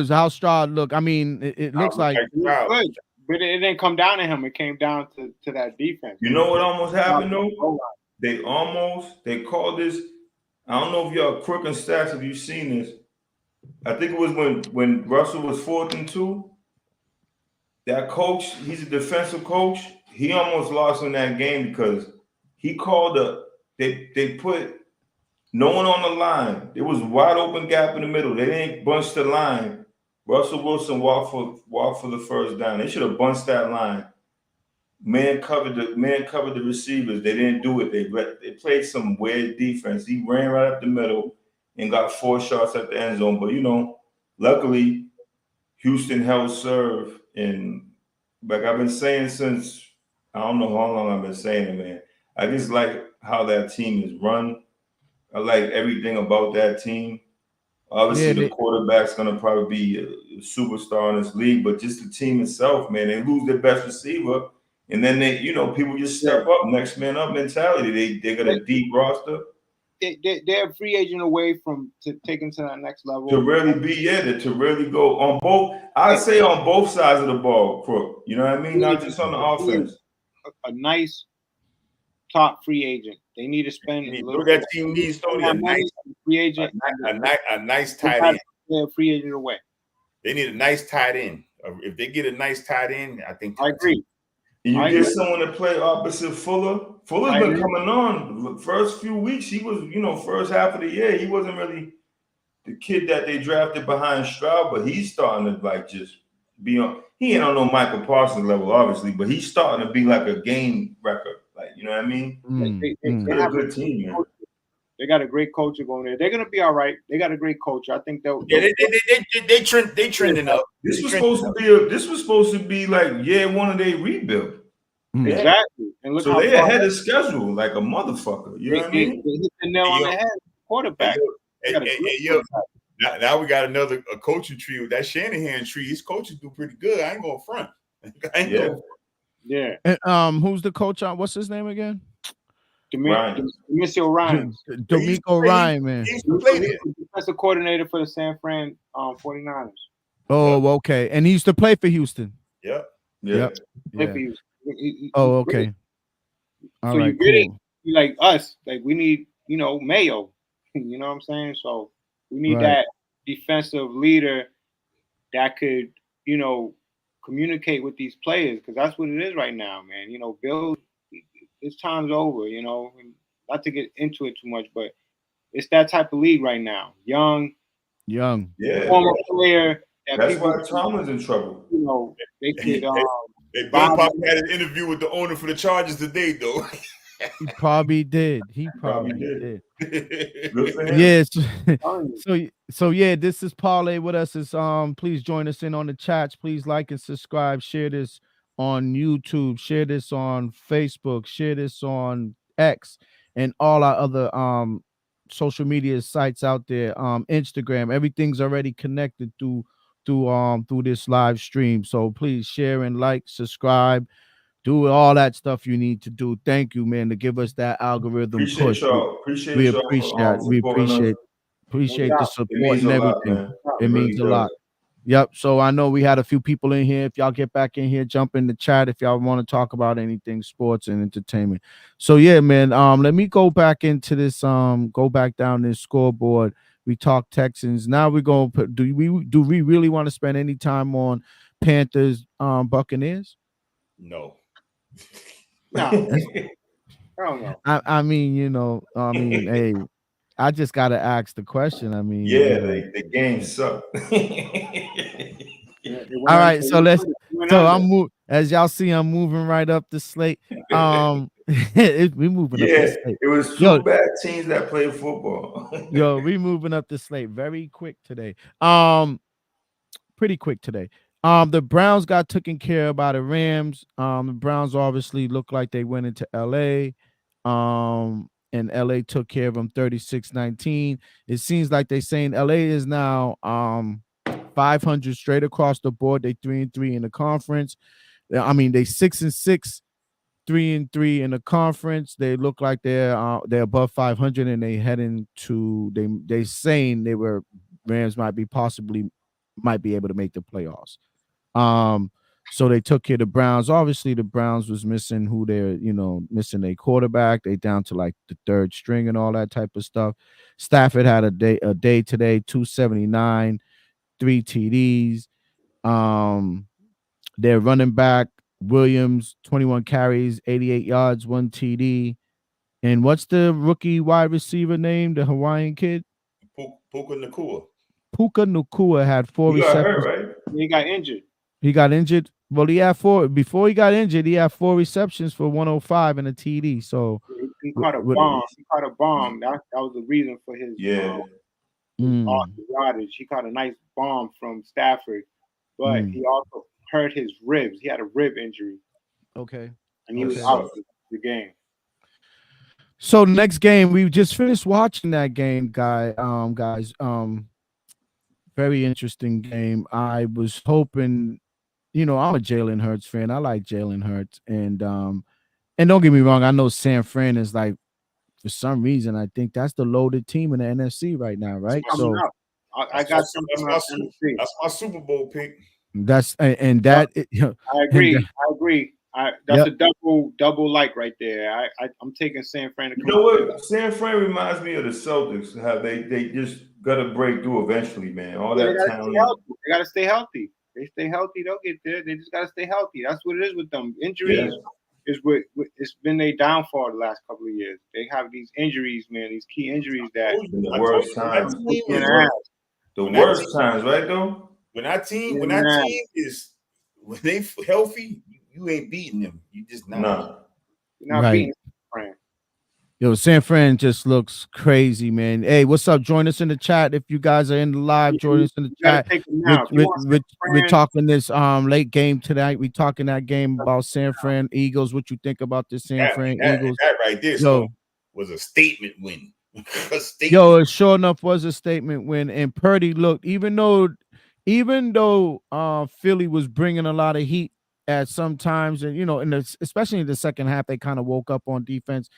How Stroud look? I mean, it looks like good. But it didn't come down to him. It came down to that defense. You know what almost happened though? They called this. I don't know if y'all Crook and Stats, have you seen this? I think it was when Russell was 4th and 2. That coach, he's a defensive coach. He almost lost in that game because he called they put no one on the line. There was a wide open gap in the middle. They didn't bunch the line. Russell Wilson walked for the first down. They should have bunched that line. Man covered the receivers. They didn't do it. They played some weird defense. He ran right up the middle and got 4 shots at the end zone. But luckily, Houston held serve. And like I've been saying since, I don't know how long I've been saying it, man. I just like how that team is run. I like everything about that team. Obviously, the quarterback's going to probably be a superstar in this league, but just the team itself, man, they lose their best receiver, and then people just step up, next man up mentality. They got a deep roster. They're a free agent away from taking to that next level. To really go on both. I'd say on both sides of the ball, Crook. You know what I mean? Not just on the offense. A nice top free agent. They need to spend. That team needs a nice free agent, a nice tight end. They're a free agent away. They need a nice tight end. If they get a nice tight end, I think. I agree. And you get someone to play opposite Fuller. Fuller's been coming on the first few weeks. He was, first half of the year, he wasn't really the kid that they drafted behind Stroud, but he's starting to just be on. He ain't on no Michael Parsons level, obviously, but he's starting to be like a game record. Like, you know what I mean? They They're a good team, man. They got a great culture going there. They're gonna be all right. They got a great culture. I think they'll. Yeah, they trending up. This was supposed to be like year one of their rebuild. Exactly. And look so how they ahead of schedule like a motherfucker. You know what I mean? They hit the nail on the head. Quarterback. Now we got a coaching tree with that Shanahan tree. His coaches do pretty good. I ain't going front. Yeah. And who's the coach on? What's his name again? Demetrius Ryan. D'Amico Ryan, man. He's the defensive coordinator for the San Fran 49ers. Oh, okay. And he used to play for Houston. Yep. Yeah. Oh, okay. All right, cool. You like us, like we need, Mayo. You know what I'm saying? So we need that defensive leader that could, communicate with these players, because that's what it is right now, man. Bill, his time's over, not to get into it too much, but it's that type of league right now. Young, former player. That's why Tomlin's in trouble. They could. Bill probably had an interview with the owner for the Chargers today, though. He probably did. He probably did. Good for him. Yes. So yeah, this is Parlay with us. Is please join us in on the chats. Please like and subscribe. Share this on YouTube. Share this on Facebook. Share this on X and all our other social media sites out there. Instagram. Everything's already connected through this live stream. So please share and like, subscribe. Do all that stuff you need to do. Thank you, man, to give us that algorithm push. We appreciate the support and everything. It means a lot. Yep. So I know we had a few people in here. If y'all get back in here, jump in the chat if y'all want to talk about anything sports and entertainment. So yeah, man. Let me go back into this. Go back down this scoreboard. We talk Texans. Now we're going to put. Do we really want to spend any time on Panthers, Buccaneers? No. No. I don't know. I mean, hey, I just gotta ask the question. I mean, the game sucked. All right, so as y'all see, I'm moving right up the slate. We moving up the slate. It was two bad teams that played football. We moving up the slate very quick today. Pretty quick today. The Browns got taken care of by the Rams. The Browns obviously look like they went into LA. And LA took care of them 36-19. It seems like they're saying LA is now 500 straight across the board. They 3-3 in the conference. I mean, they 6-6, 3-3 in the conference. They look like they're above 500, and they heading to they saying Rams might be able to make the playoffs. So they took care of the Browns. Obviously, the Browns was missing missing their quarterback. They down to like the third string and all that type of stuff. Stafford had a day today, 279, 3 TDs. Their running back, Williams, 21 carries, 88 yards, 1 TD. And what's the rookie wide receiver name? The Hawaiian kid? Puka Nacua. Puka Nacua had 4 receptions. Hurt, right? He got injured. He got injured. Well, he had 4 before he got injured. He had 4 receptions for 105 and a TD. So he caught a bomb. He caught a bomb. That was the reason for his yardage. He caught a nice bomb from Stafford, but he also hurt his ribs. He had a rib injury. Okay. And he was out of the game. So next game, we just finished watching that game, guys. Very interesting game. I was hoping. I'm a Jalen Hurts fan. I like Jalen Hurts, and don't get me wrong. I know San Fran is like, for some reason, I think that's the loaded team in the NFC right now, right? So I got something. That's my Super Bowl pick. That's I agree. That's a double like right there. I'm taking San Fran. You know what? San Fran reminds me of the Celtics. How they just got to break through eventually, man. All that talent. They got to stay healthy. They stay healthy, they'll get there. They just gotta stay healthy. That's what it is with them. Injuries is what it's been their downfall the last couple of years. They have these injuries, man. These key injuries that the worst times. The worst times, right? Though when that team is when they healthy, you ain't beating them. You just not. No. You're not beating Fran. Yo, San Fran just looks crazy, man. Hey, what's up? Join us in the chat if you guys are in the live. Join us in the You gotta chat. take them now. If you want San We're Fran, talking this late game tonight. We talking that game about San Fran Eagles. What you think about the San Fran Eagles? That right there, Yo, was a statement win. A statement. Yo, it sure enough was a statement win. And Purdy looked, even though Philly was bringing a lot of heat at some times, and especially in the second half, they kind of woke up on defense.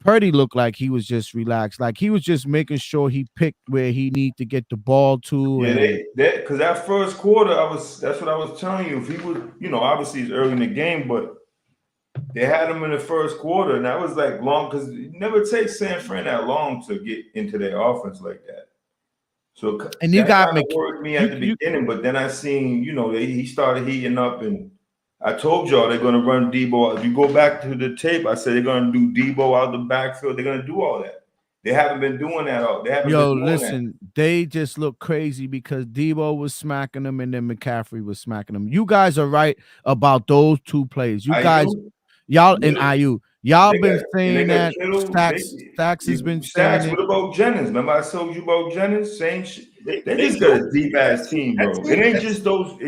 Purdy looked like he was just relaxed, like he was just making sure he picked where he need to get the ball to. Yeah, because that first quarter, that's what I was telling you. If he would, obviously it's early in the game, but they had him in the first quarter, and that was like long because it never takes San Fran that long to get into their offense like that. So and you got worried me at the beginning, but then I seen, he started heating up, and I told y'all they're gonna run Debo. If you go back to the tape, I said they're gonna do Debo out the backfield. They're gonna do all that. They haven't been doing that. They just look crazy because Debo was smacking them, and then McCaffrey was smacking them. You guys are right about those two plays. You guys. Y'all and IU, y'all been saying that. Stacks has been saying it. What about Jennings? Remember I told you about Jennings? Same shit. They just got a deep ass team, bro. It ain't just those.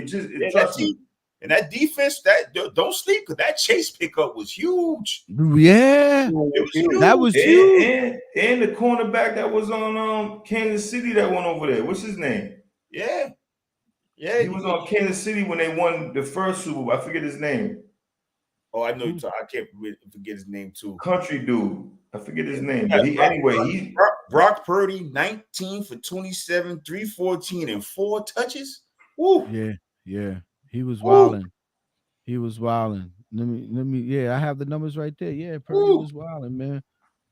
Trust me. And that defense, don't sleep, because that Chase pickup was huge. Yeah, that was huge. And the cornerback that was on Kansas City that went over there. What's his name? Yeah, he was on Kansas City when they won the first Super Bowl. I forget his name. Oh, I know you talking. I can't forget his name too. Country dude. I forget his name. Yeah, But Brock Purdy, 19 for 27, 314, and 4 touches. Woo. Yeah. He was wilding. He was wilding. Let me. Yeah, I have the numbers right there. Yeah, Purdy was wilding, man.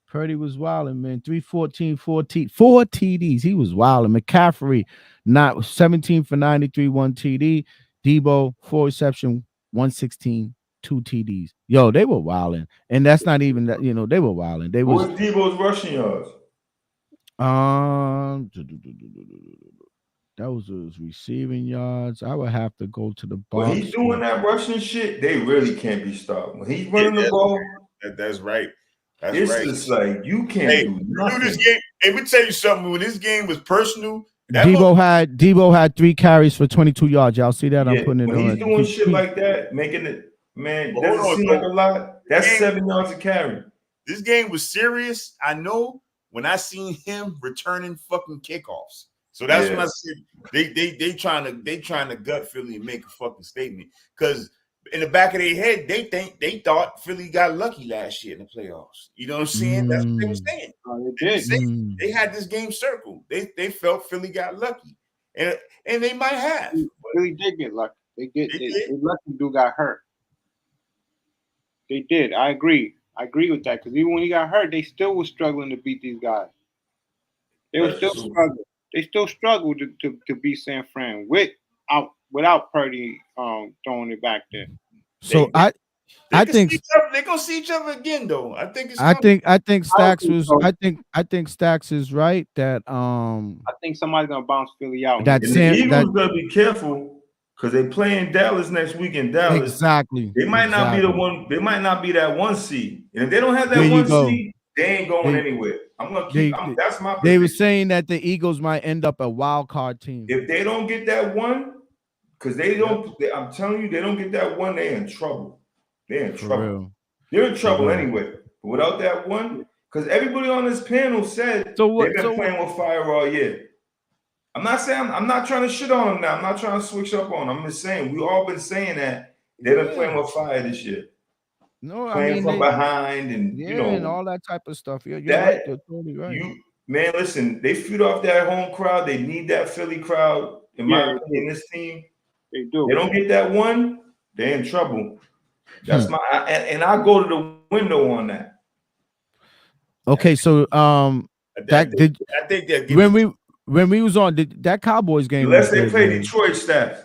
Purdy was wilding, man. 314, 4 TDs. He was wilding. McCaffrey, not 17 for 93, 1 TD. Debo, 4 reception, 116. 2 TDs. Yo, they were wilding, and that's not even that. They were wilding. They was Debo's rushing yards. That was his receiving yards. I would have to go to the box. When he's doing that rushing shit, they really can't be stopped. When he's running the ball, that's right. It's just like you can't do nothing. This game. Hey, let me tell you something. When this game was personal, Debo had 3 carries for 22 yards. Y'all see that? I'm putting it when on. He's doing shit like that, making it. Man, doesn't seem like a lot. That's 7 yards a carry. This game was serious. I know when I seen him returning fucking kickoffs. So that's when I said they trying to gut Philly and make a fucking statement. Because in the back of their head, they thought Philly got lucky last year in the playoffs. You know what I'm saying? That's what they were saying. They had this game circled. They felt Philly got lucky. And they might have. Philly did get lucky. They lucky dude got hurt. They did. I agree with that, because even when he got hurt, they still was struggling to beat these guys. They were still struggling. They still struggled to beat San Fran without Purdy throwing it back there. So I think they're gonna see each other again, though. I think Stacks was. I think Stacks is right that I think somebody's gonna bounce Philly out. The Eagles gotta be careful. Because they play in Dallas next week in Dallas. Exactly. They might not be the one. They might not be that 1 seed. And if they don't have that 1 seed, they ain't going anywhere. I'm gonna keep. That's my. They were saying that the Eagles might end up a wild card team if they don't get that 1. Because they don't. I'm telling you, they don't get that 1. They're in trouble. They're in trouble. They're in trouble anyway. But without that 1, because everybody on this panel said they've been playing with fire all year. I'm not saying I'm not trying to shit on them now. I'm not trying to switch up on them. I'm just saying we all been saying that they've been playing with fire this year. No, playing from behind and and all that type of stuff. You're right. You're totally right. Man, listen, they feed off that home crowd. They need that Philly crowd. In my opinion, this team, they do. They don't get that 1, they're in trouble. That's my and I go to the window on that. Okay, so I think that when we was on that Cowboys game, unless they play Detroit staff,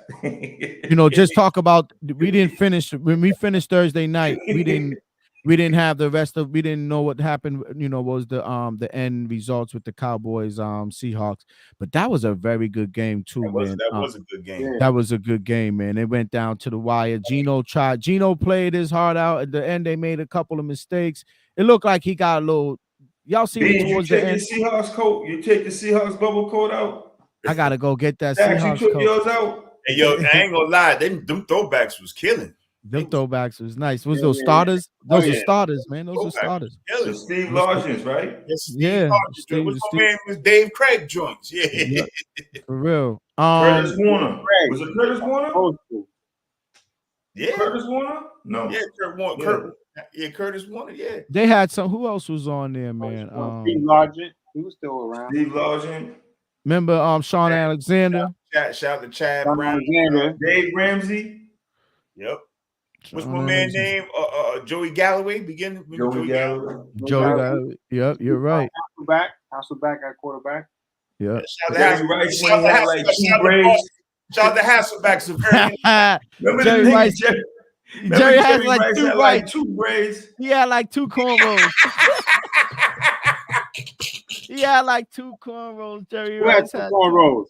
just talk about we didn't finish when we finished Thursday night. We didn't have the rest of. We didn't know what happened. Was the end results with the Cowboys Seahawks, but that was a very good game too, man. That was a good game. That was a good game, man. It went down to the wire. Gino played his heart out at the end. They made a couple of mistakes. It looked like he got a little y'all seen B, it you towards the take your end. Seahawks coat. You take the Seahawks bubble coat out. I gotta go get that Dax, you Seahawks took coat. yours out. Hey, yo, I ain't gonna lie, them throwbacks was killing. Them throwbacks was nice. Was Yeah, those yeah, starters? Oh, Those are yeah. starters, man. Those are Throwbacks starters. was killing. The Steve What's the- Largents, right? Yes, Steve Yeah, Harvey. Steve- What's Steve- my man? Was Dave Craig joints? Yeah. Yep, for real. Curtis Warner. Craig. Was it Curtis Warner? Old school. Yeah. Curtis Warner? No. Yeah, Curtis Warner, yeah. They had some. Who else was on there, man? Steve Largent, he was still around. Steve Largent. Remember Sean Alexander? Shout out to Chad John Brown. Alexander. Dave Ramsey. Yep. What's Sean my man Alexander. name? Joey Galloway. Joey Galloway. Joey Galloway. Yep, you're right. Hasselback at quarterback. Yep. Shout Jerry Rice when he had like two braids. Shout out to Hasselback. Severian. Remember Jerry the nigga Rice. Jerry has like Rice two had braids. like two braids. He had like two cornrows. He had like two cornrows. Jerry Who had Rice two had cornrows?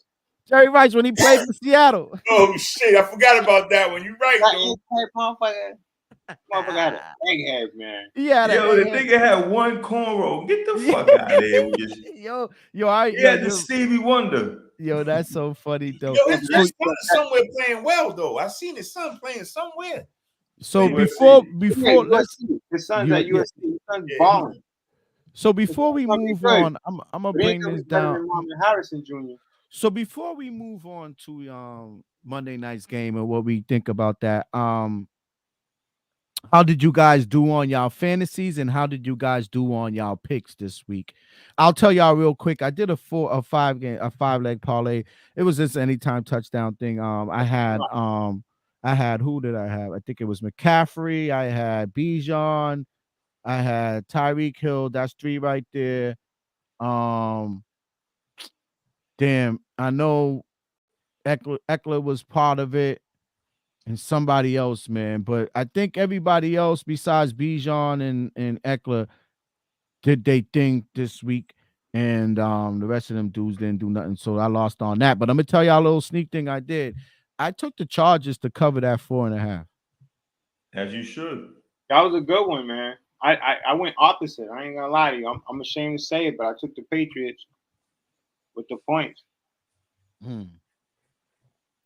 Jerry Rice when he played for Seattle. Oh shit! I forgot about that one. You're right, That though. motherfucker had a big head, man. He had a Yo, the nigga had one cornrow. Get the fuck out of here with your yo, I He had the Stevie Wonder. yo, that's so funny though. Yo, his son is somewhere playing well though. I seen his son playing somewhere. So USC. before let's His son's You- at USC. His son's Yeah. balling. so before we Gonna be move good. on, I'm gonna But he bring ain't gonna this be better down. than Marvin Harrison Jr. So before we move on to Monday night's game and what we think about that, how did you guys do on y'all fantasies and how did you guys do on y'all picks this week? I'll tell y'all real quick. I did a 5-leg parlay. It was just anytime touchdown thing. I had who did I have? I think it was McCaffrey. I had Bijan. I had Tyreek Hill. That's 3 right there. Damn, I know Eckler was part of it and somebody else, man. But I think everybody else besides Bijan and Eckler did they thing this week. And the rest of them dudes didn't do nothing. So I lost on that. But I'm gonna tell y'all a little sneak thing I did. I took the Chargers to cover that 4.5. As you should. That was a good one, man. I went opposite. I ain't gonna lie to you. I'm ashamed to say it, but I took the Patriots with the points. And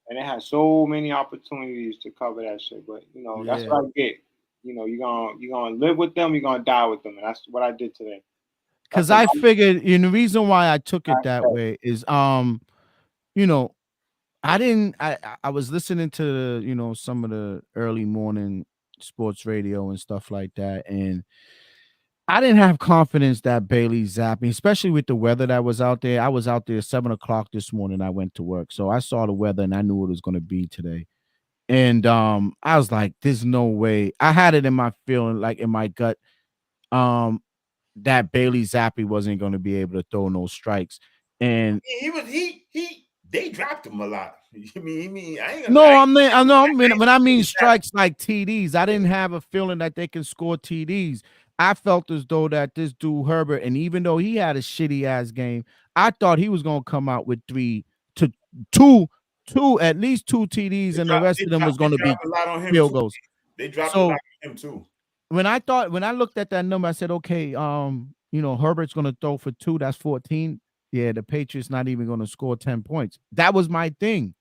they had so many opportunities to cover that shit. But that's what I get. You're gonna live with them, you're gonna die with them. And that's what I did today. Because I figured, the reason why I took it that way is I was listening to some of the early morning sports radio and stuff like that, and I didn't have confidence that Bailey Zappi, especially with the weather that was out there. I was out there 7:00 this morning. I went to work, so I saw the weather and I knew it was going to be today. And I was like, "There's no way." I had it in my feeling, like in my gut, that Bailey Zappi wasn't going to be able to throw no strikes. And they dropped him a lot. I mean, when I mean strikes like TDs, I didn't have a feeling that they can score TDs. I felt as though that this dude Herbert, and even though he had a shitty ass game, I thought he was gonna come out with 3 to 2, at least 2 TDs, and the rest of them was gonna be field goals. They dropped a lot on him too. When I looked at that number, I said, okay, Herbert's gonna throw for 2, that's 14. Yeah, the Patriots not even gonna score 10 points. That was my thing.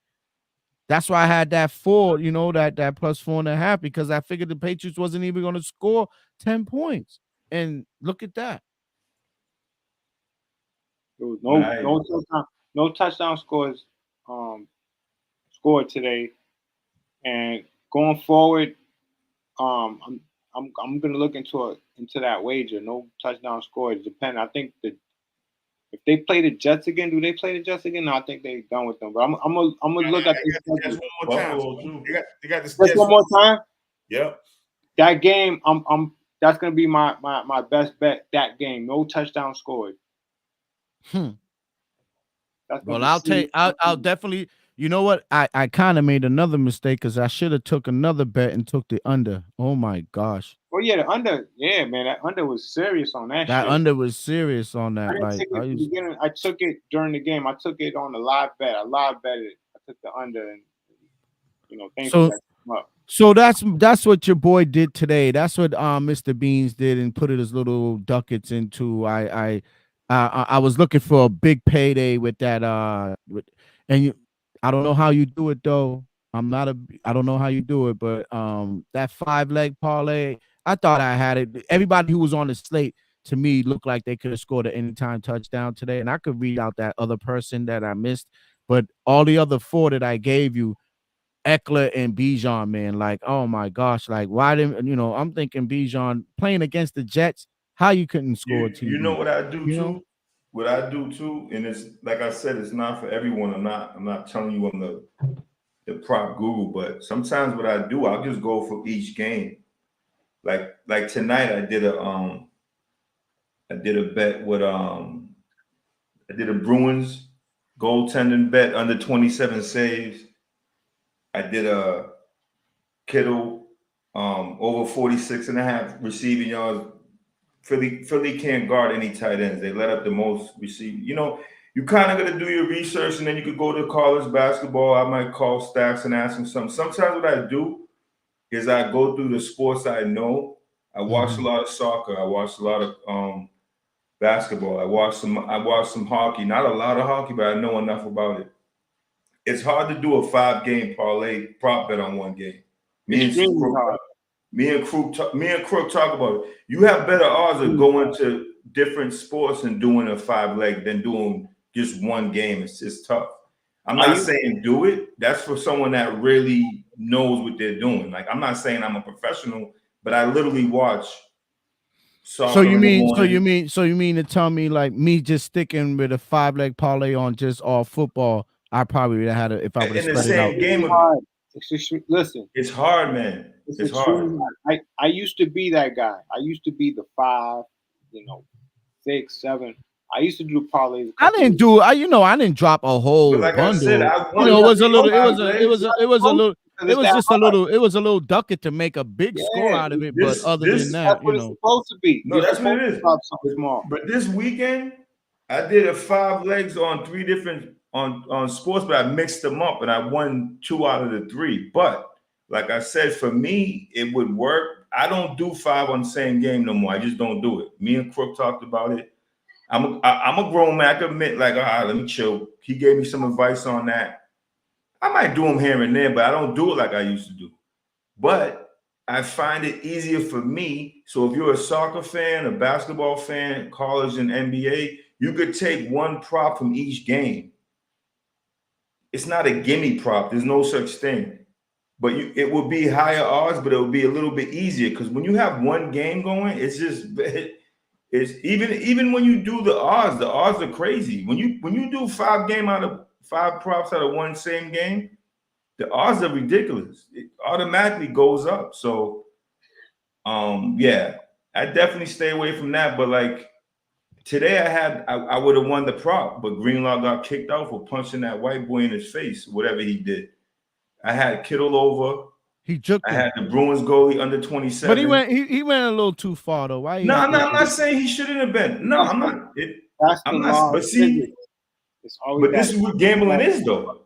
That's why I had that 4, that plus 4.5, because I figured the Patriots wasn't even going to score 10 points. And look at that. There was no touchdown scores scored today. And going forward, I'm gonna look into that wager. No touchdown scores. Depending. I think that if they play the Jets again, do they play the Jets again? No, I think they're done with them. But I'm gonna look at this one more time. They got this one more time. Yep. That game, that's gonna be my best bet. That game, no touchdown scored. Well, I'll definitely. You know what? I kind of made another mistake because I should have took another bet and took the under. Oh my gosh. Oh yeah, the under. Yeah, man, that under was serious on that. That shit. under was serious on that. I didn't take it at the beginning. I took it during the game. I took it on the live bet. I live bet it. I took the under, and things like that come up. So that's what your boy did today. That's what Mr. Beans did and put his little ducats into. I was looking for a big payday with that and I don't know how you do it though. I don't know how you do it, but that 5-leg parlay, I thought I had it. Everybody who was on the slate to me looked like they could have scored an anytime touchdown today, and I could read out that other person that I missed, but all the other 4 that I gave you, Eckler and Bijan, man, like, oh my gosh, like, why didn't I'm thinking Bijan playing against the Jets, how you couldn't score a You know TD? what I do You know? too? What I do too, and it's like I said, it's not for everyone. I'm not telling you I'm the prop guru, but sometimes what I do, I'll just go for each game. Like tonight, I did a bet with I did a Bruins goaltending bet under 27 saves. I did a Kittle over 46.5 receiving yards. Philly can't guard any tight ends. They let up the most receiving. You kind of got to do your research, and then you could go to college basketball. I might call Stacks and ask him something. Sometimes what I do is I go through the sports I know. I watch a lot of soccer. I watch a lot of basketball. I watch some hockey. Not a lot of hockey, but I know enough about it. It's hard to do a 5-game parlay prop bet on one game. Extremely hard. Me and Crook talk about it. You have better odds of going to different sports and doing a 5-leg than doing just one game. It's just tough. I'm not saying do it. That's for someone that really knows what they're doing. Like, I'm not saying I'm a professional, but I literally watch soccer. So you mean to tell me, like, me just sticking with a 5-leg parlay on just all football, I probably would have had it if I would have spread it out. Game hard. Listen, it's hard, man. It's hard. I used to be that guy. I used to be the 5, 6, 7. I used to do parlays. I didn't do. I didn't drop a whole like bundle. I said, it was a little. It was a little ducket to make a big score out of it. But other than that, that's what it's supposed to be. No, that's what it is. Small. But this weekend, I did a 5 legs on 3 different on sports, but I mixed them up and I won 2 out of the 3. But like I said, for me, it would work. I don't do 5 on the same game no more. I just don't do it. Me and Crook talked about it. I'm a grown man. I can admit, like, all right, let me chill. He gave me some advice on that. I might do them here and there, but I don't do it like I used to do. But I find it easier for me. So if you're a soccer fan, a basketball fan, college and NBA, you could take one prop from each game. It's not a gimme prop. There's no such thing. But it would be higher odds, but it would be a little bit easier because when you have one game going, it's just it's even when you do the odds are crazy. When you do 5 props out of one same game, the odds are ridiculous. It automatically goes up. So yeah, I definitely stay away from that. But like today I would have won the prop, but Greenlaw got kicked out for punching that white boy in his face, whatever he did. I had Kittle over. He juked I had the Bruins goalie under 27. But he went a little too far though. Why? No, I'm not saying he shouldn't have been. No, I'm not. I'm not. But see, but this is what gambling is, though.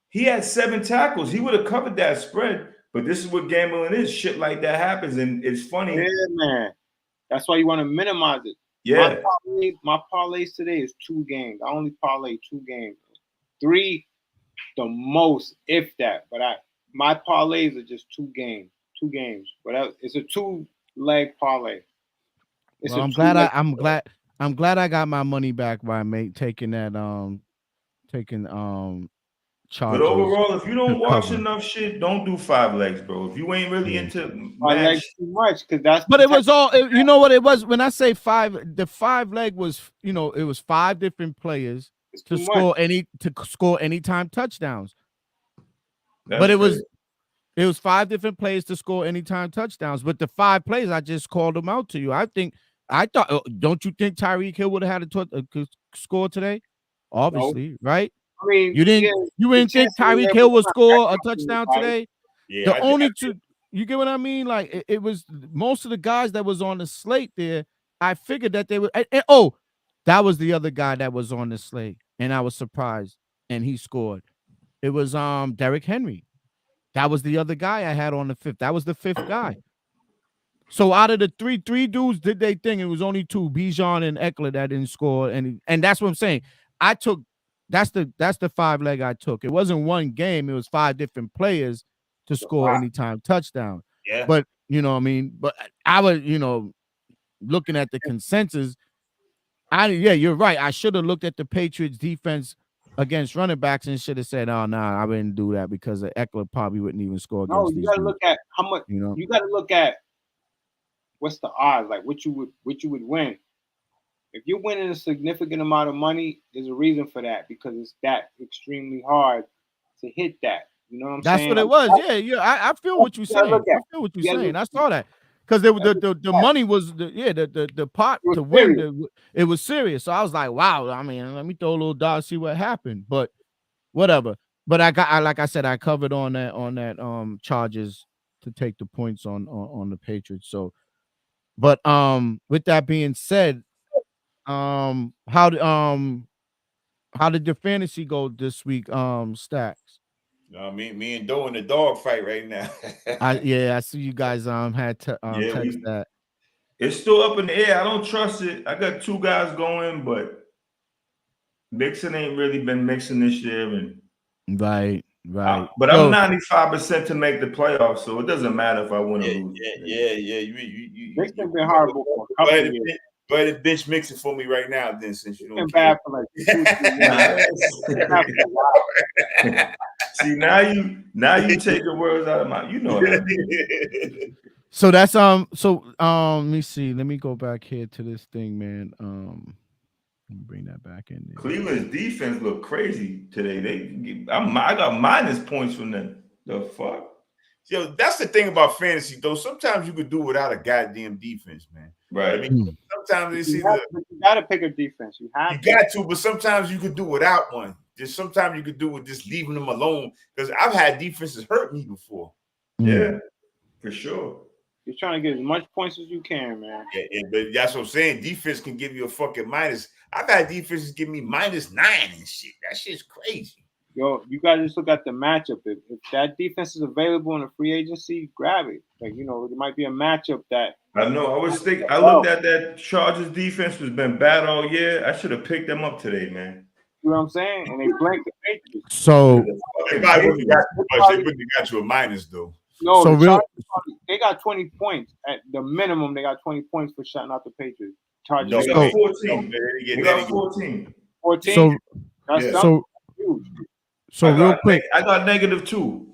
He had 7 tackles. He would have covered that spread. But this is what gambling is. Shit like that happens, and it's funny. Yeah, man. That's why you want to minimize it. Yeah. My parlays today is 2 games. I only parlay 2 games. 3, the most, if that. But my parlays are just 2 games. 2 games. But it's a 2-leg parlay. Well, I'm glad I got my money back by taking that charges. But overall, if you don't watch enough shit, don't do 5 legs, bro. If you ain't really into 5 legs too much, because that's. But it was all. You know what it was when I say 5. The 5-leg was it was 5 different players to score anytime touchdowns. But it was 5 different players to score anytime touchdowns. But the 5 plays, I just called them out to you. I thought. Don't you think Tyreek Hill would have had a score today? Obviously, right? I mean, you didn't think Tyreek Hill would score a touchdown today? Yeah, the only 2. You get what I mean? Like it was most of the guys that was on the slate there. I figured that they would. That was the other guy that was on the slate, and I was surprised, and he scored. It was Derrick Henry. That was the other guy I had on the 5th. That was the 5th guy. So out of the three dudes did they thing, it was only 2, Bijan and Eckler, that didn't score. And that's what I'm saying. I took that's the 5 leg I took. It wasn't one game, it was 5 different players to score anytime touchdown. Yeah. But you know what I mean? But I was, looking at the consensus. You're right. I should have looked at the Patriots defense against running backs and should have said, "Oh, nah, I didn't do that because Eckler probably wouldn't even score against." No, you these gotta dudes. look at how much. You gotta look at what's the odds, like what you would win. If you're winning a significant amount of money, there's a reason for that because it's that extremely hard to hit that. You know what I'm saying? That's what it was. Yeah. I feel what you're saying. I feel what you're saying. I saw that because the money was the pot to win. It was serious. So I was like, wow. I mean, let me throw a little dart, see what happened. But whatever. But like I said, I covered on that charges to take the points on the Patriots. So, but with that being said, how did your fantasy go this week, Stacks? Me and Doe in the dog fight right now. I see you guys had to text that. It's still up in the air. I don't trust it. I got 2 guys going, but Mixon ain't really been mixing this year, and right. But I'm 95% to make the playoffs, so it doesn't matter if I win or lose. You Mixon been horrible for a couple of years. Go ahead and bench Mixon for me right now, then, since you don't. Bad for like 2 years. See, now you take the words out of my. You know what I mean. So that's let me see. Let me go back here to this thing, man. Let me bring that back in there. Cleveland's defense looked crazy today. I got minus points from them. The fuck. Yo, that's the thing about fantasy, though. Sometimes you could do without a goddamn defense, man. Right. I mean, sometimes it's you gotta pick a defense. You got to, but sometimes you could do without one. Just sometimes you could do with just leaving them alone. Because I've had defenses hurt me before. Yeah, for sure. You're trying to get as much points as you can, man. Yeah, but that's what I'm saying. Defense can give you a fucking minus. I've had defenses give me -9 and shit. That shit's crazy. Yo, you guys just look at the matchup. If that defense is available in a free agency, grab it. Like, there might be a matchup that. I know. I looked at that Chargers defense has been bad all year. I should have picked them up today, man. You know what I'm saying? And they blanked the Patriots. So they probably got you a minus, though. No, so they got 20 points at the minimum. They got 20 points for shutting out the Patriots. Chargers. They got 14. They got 14. 14. So real quick, I got -2.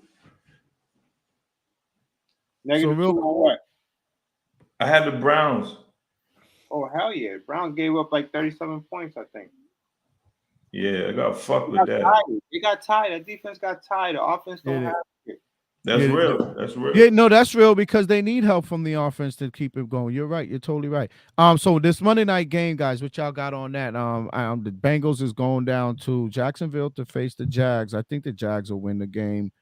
-2 on what? I had the Browns. Oh hell yeah! Browns gave up like 37 points, I think. Yeah, I got fucked with that. They got tired. That defense got tired. The offense don't have it. That's real. That's real. Yeah, no, that's real because they need help from the offense to keep it going. You're right. You're totally right. So this Monday night game, guys, what y'all got on that? The Bengals is going down to Jacksonville to face the Jags. I think the Jags will win the game.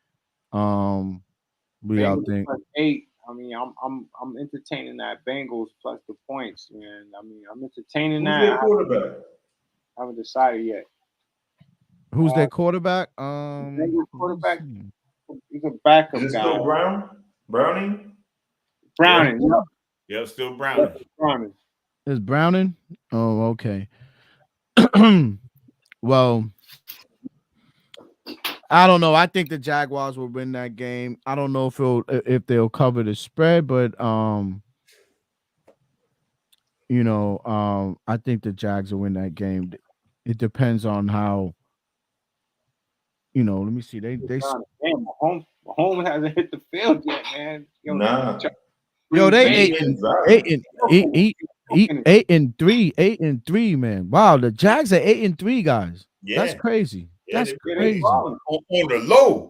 We all think 8. I mean, I'm entertaining that Bengals plus the points, man. I mean, I'm entertaining that. Who's their quarterback? I haven't decided yet. Who's their quarterback? Bengals quarterback. He's a backup guy. Is it still Browning? Yeah, still Browning. Is Browning? Oh, okay. Well, I don't know. I think the Jaguars will win that game. I don't know if they'll cover the spread, but I think the Jags will win that game. It depends on how. Let me see. They Mahomes hasn't hit the field yet, man. They 8-3, man. Wow, the Jags are 8-3, guys. Yeah. That's crazy. Yeah, that's crazy. On the low.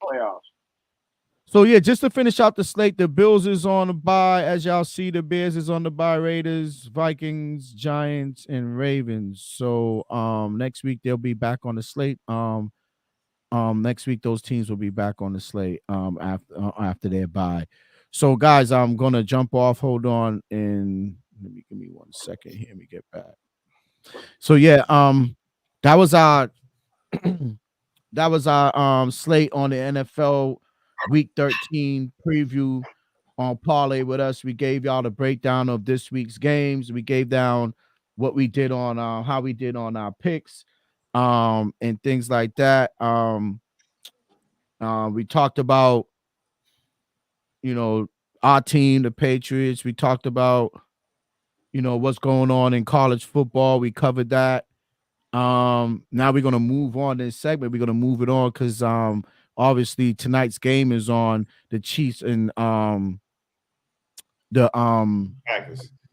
Playoffs. So yeah, just to finish out the slate, the Bills is on the bye. As y'all see, the Bears is on the bye. Raiders, Vikings, Giants, and Ravens. So next week they'll be back on the slate. Next week those teams will be back on the slate after their bye. So guys, I'm gonna jump off. Hold on, and give me 1 second here. Let me get back. So yeah, that was our that was our slate on the NFL Week 13 preview on Parlay with us. We gave y'all the breakdown of this week's games. We gave down what we did on how we did on our picks and things like that. We talked about, you know, our team, the Patriots. We talked about, you know, what's going on in college football. We covered that. Now we're gonna move on this segment. We're gonna move it on because obviously tonight's game is on the Chiefs and the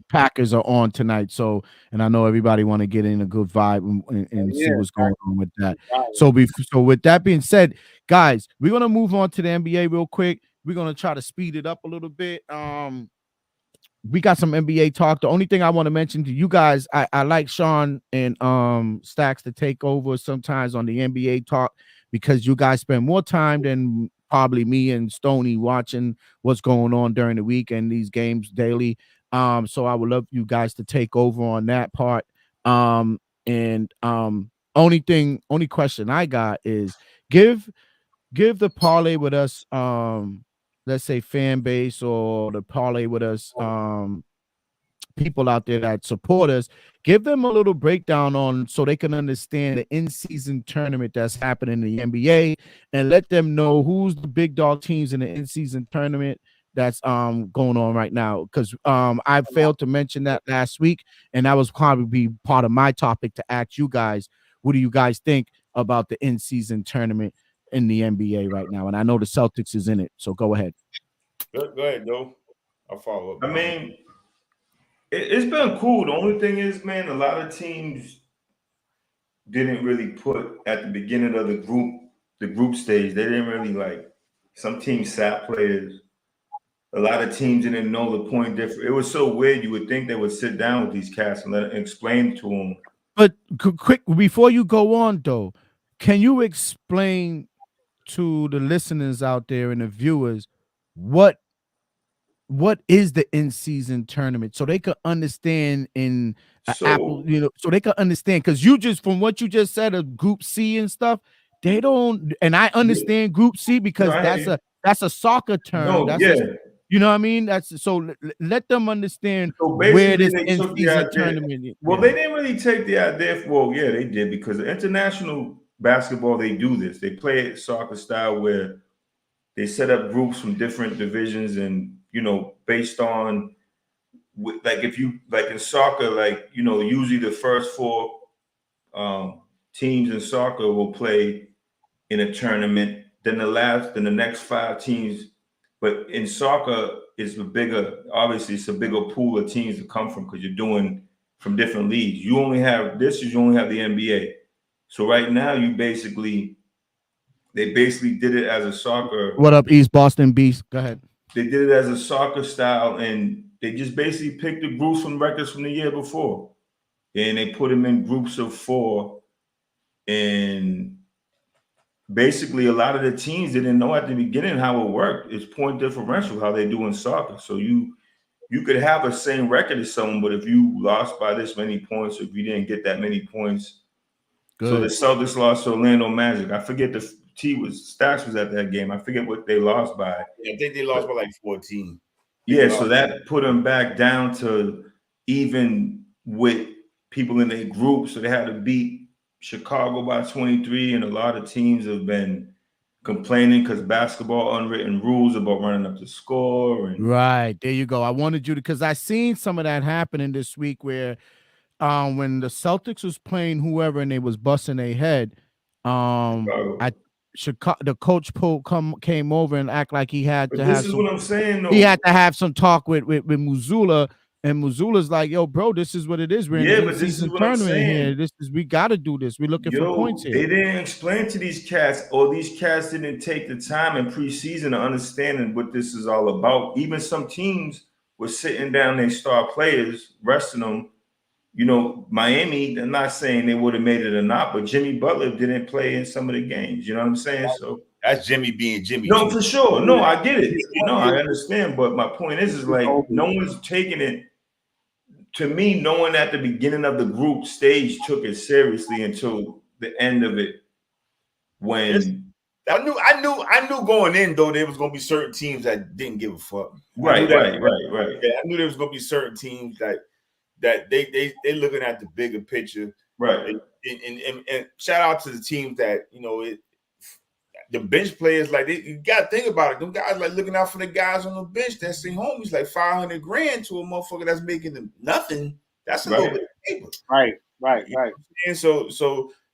Packers are on tonight. So, and I know everybody want to get in a good vibe and see what's going on with that. So with that being said, guys, we're gonna move on to the NBA real quick. We're gonna try to speed it up a little bit. We got some NBA talk. The only thing I want to mention to you guys, I like Sean and Stacks to take over sometimes on the NBA talk because you guys spend more time than probably me and Stoney watching what's going on during the week and these games daily. So I would love you guys to take over on that part. Only question I got is give the parlay with us let's say fan base or the parlay with us people out there that support us, give them a little breakdown on so they can understand the in-season tournament that's happening in the NBA and let them know who's the big dog teams in the in-season tournament that's going on right now. Because I failed to mention that last week, and that was probably part of my topic to ask you guys, what do you guys think about the in-season tournament in the NBA right now? And I know the Celtics is in it, so go ahead. Go ahead, though. I'll follow up. I mean, it's been cool. The only thing is, man, a lot of teams didn't really put at the beginning of the group stage. They didn't really like. Some teams sat players. A lot of teams didn't know the point difference. It was so weird. You would think they would sit down with these cats and explain to them. But quick, before you go on, though, can you explain to the listeners out there and the viewers what is the in-season tournament so they could understand Apple, you know, so they could understand, because you just, from what you just said of Group C and stuff, they don't, and I understand Group C because that's a soccer term. You know what I mean? That's so let them understand where this in-season tournament. Well, they didn't really take the idea. Well, yeah, they did, because the international basketball, they do this. They play it soccer style where they set up groups from different divisions, and you know, based on like if you like in soccer, like you know, usually the first four teams in soccer will play in a tournament. Then the next five teams. But in soccer, it's obviously it's a bigger pool of teams to come from because you're doing from different leagues. You only have the NBA. So right now, they basically did it as a soccer. What up, East Boston Beast? Go ahead. They did it as a soccer style, and they just basically picked the groups from records from the year before. And they put them in groups of 4. And basically, a lot of the teams didn't know at the beginning how it worked. It's point differential, how they do in soccer. So you could have a same record as someone, but if you lost by this many points, or if you didn't get that many points. Good. So the Celtics lost to Orlando Magic. I forget Stacks was at that game. I forget what they lost by. I think they lost by like 14. Yeah, so that put them back down to even with people in their group. So they had to beat Chicago by 23, and a lot of teams have been complaining because basketball unwritten rules about running up the score. And right, there you go. I wanted you to, because I seen some of that happening this week where when the Celtics was playing whoever and they was busting their head, the coach came over and act like he had to have. This is what I'm saying, though. He had to have some talk with Mazzulla. And Mazzulla's like, yo, bro, this is what it is. We're in the season tournament here. We got to do this. We're looking for points here. They didn't explain to these cats, or these cats didn't take the time in preseason to understand what this is all about. Even some teams were sitting down their star players, resting them. You know, Miami, I'm not saying they would have made it or not, but Jimmy Butler didn't play in some of the games. You know what I'm saying? So that's Jimmy being Jimmy. No, for sure. No, I get it. No, I understand. But my point is like no one's taking it. To me, no one at the beginning of the group stage took it seriously until the end of it. when I knew going in though there was gonna be certain teams that didn't give a fuck. Right. Yeah, I knew there was gonna be certain teams that they looking at the bigger picture. Right. And shout out to the teams that the bench players, like you gotta think about it. Them guys like looking out for the guys on the bench that's their homies, like $500,000 to a motherfucker that's making them nothing. That's a little bit of paper. Right. And so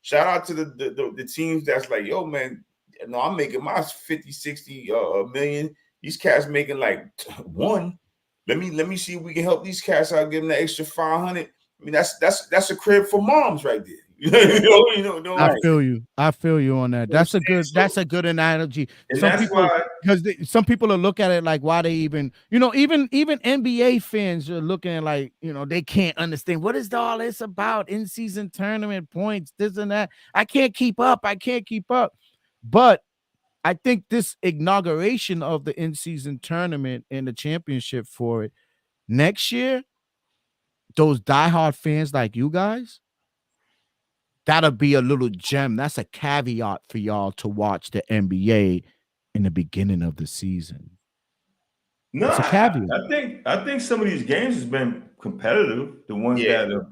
shout out to the teams that's like, yo, man, no, I'm making my 50, 60 million. These cats making like one. Let me see if we can help these cats out, give them the extra 500. I mean, that's a crib for moms right there. I feel you on that. That's a good analogy. And some that's people, why, because some people will look at it like, why they even NBA fans are looking at like, they can't understand what is all this about, in-season tournament points, this and that. I can't keep up. But I think this inauguration of the in-season tournament and the championship for it next year, those diehard fans like you guys, that'll be a little gem. That's a caveat for y'all to watch the NBA in the beginning of the season. no, It's a caveat. I think some of these games has been competitive. The ones that are,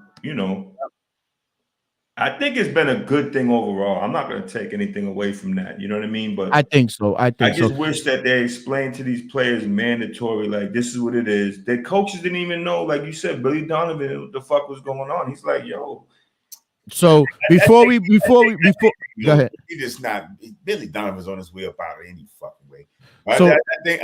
I think it's been a good thing overall. I'm not going to take anything away from that. You know what I mean? But I think so. I just wish that they explained to these players mandatory, like, this is what it is. Their coaches didn't even know, like you said, Billy Donovan, what the fuck was going on. He's like, yo. So before we go ahead. He just not Billy Donovan's on his way up out of any fucking way. So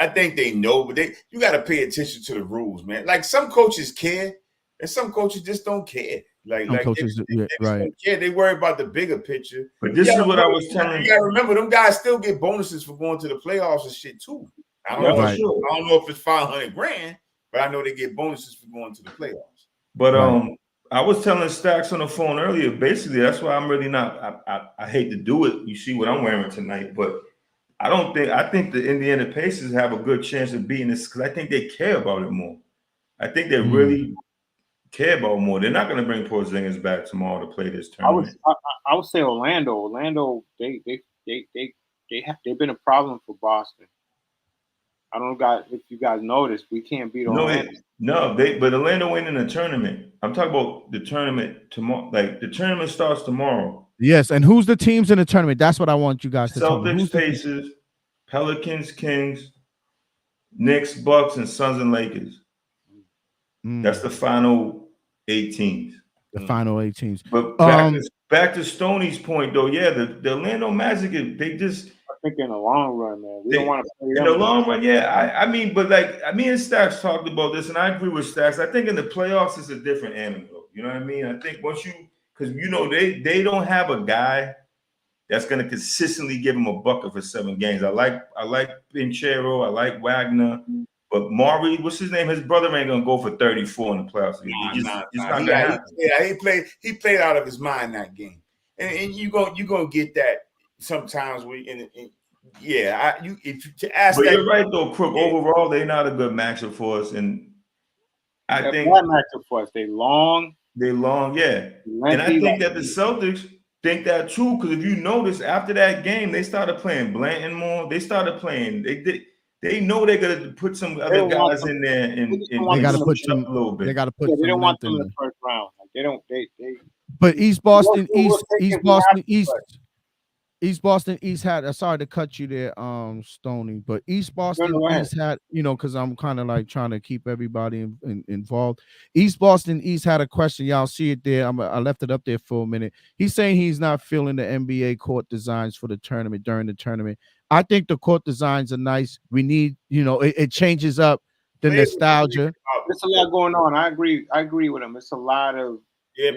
I think they know, but you got to pay attention to the rules, man. Like some coaches care, and some coaches just don't care. Like coaches, they don't care. They worry about the bigger picture. But this is what I was telling you. You gotta remember, them guys still get bonuses for going to the playoffs and shit too. I don't know if it's $500,000, but I know they get bonuses for going to the playoffs. But I was telling Stacks on the phone earlier. Basically, that's why I'm really not. I hate to do it. You see what I'm wearing tonight, but I think the Indiana Pacers have a good chance of beating this because I think they care about it more. I think they really care about more. They're not going to bring Porzingis back tomorrow to play this tournament. I would say Orlando. Orlando, they've been a problem for Boston. I don't know if you guys noticed, we can't beat Orlando. But Orlando ain't in the tournament. I'm talking about the tournament tomorrow. Like the tournament starts tomorrow. Yes, and who's the teams in the tournament? That's what I want you guys to tell me. Celtics, Pacers, Pelicans, Kings, Knicks, Bucks, and Suns and Lakers. That's the final 8 teams. The final 8 teams. But back to Stoney's point, though, the Orlando Magic, they just. I think in the long run, man, we don't want to play in the long run. Yeah, I mean, but like me and Stacks talked about this, and I agree with Stacks. I think in the playoffs it's a different animal. You know what I mean? I think once because they don't have a guy that's going to consistently give him a bucket for 7 games. I like Pinchero, I like Wagner. But Maury, what's his name? His brother ain't gonna go for 34 in the playoffs. He played out of his mind that game, and you gonna get that sometimes. You're right though, Crook. Yeah. Overall, they're not a good matchup for us, and I think one matchup for us. They long, yeah. And I think that the Celtics think that too, because if you notice, after that game, they started playing Blanton more. They started playing. They know they're gonna put some other guys in there, and they gotta put some a little bit. They gotta put. They don't want them in the first round. Like they don't. They. But East Boston East had. Sorry to cut you there, Stoney. But East Boston East had, because I'm kind of like trying to keep everybody involved. East Boston East had a question. Y'all see it there. I left it up there for a minute. He's saying he's not feeling the NBA court designs for the tournament during the tournament. I think the court designs are nice. We need, it changes up the nostalgia. There's a lot going on. I agree with him. It's a lot of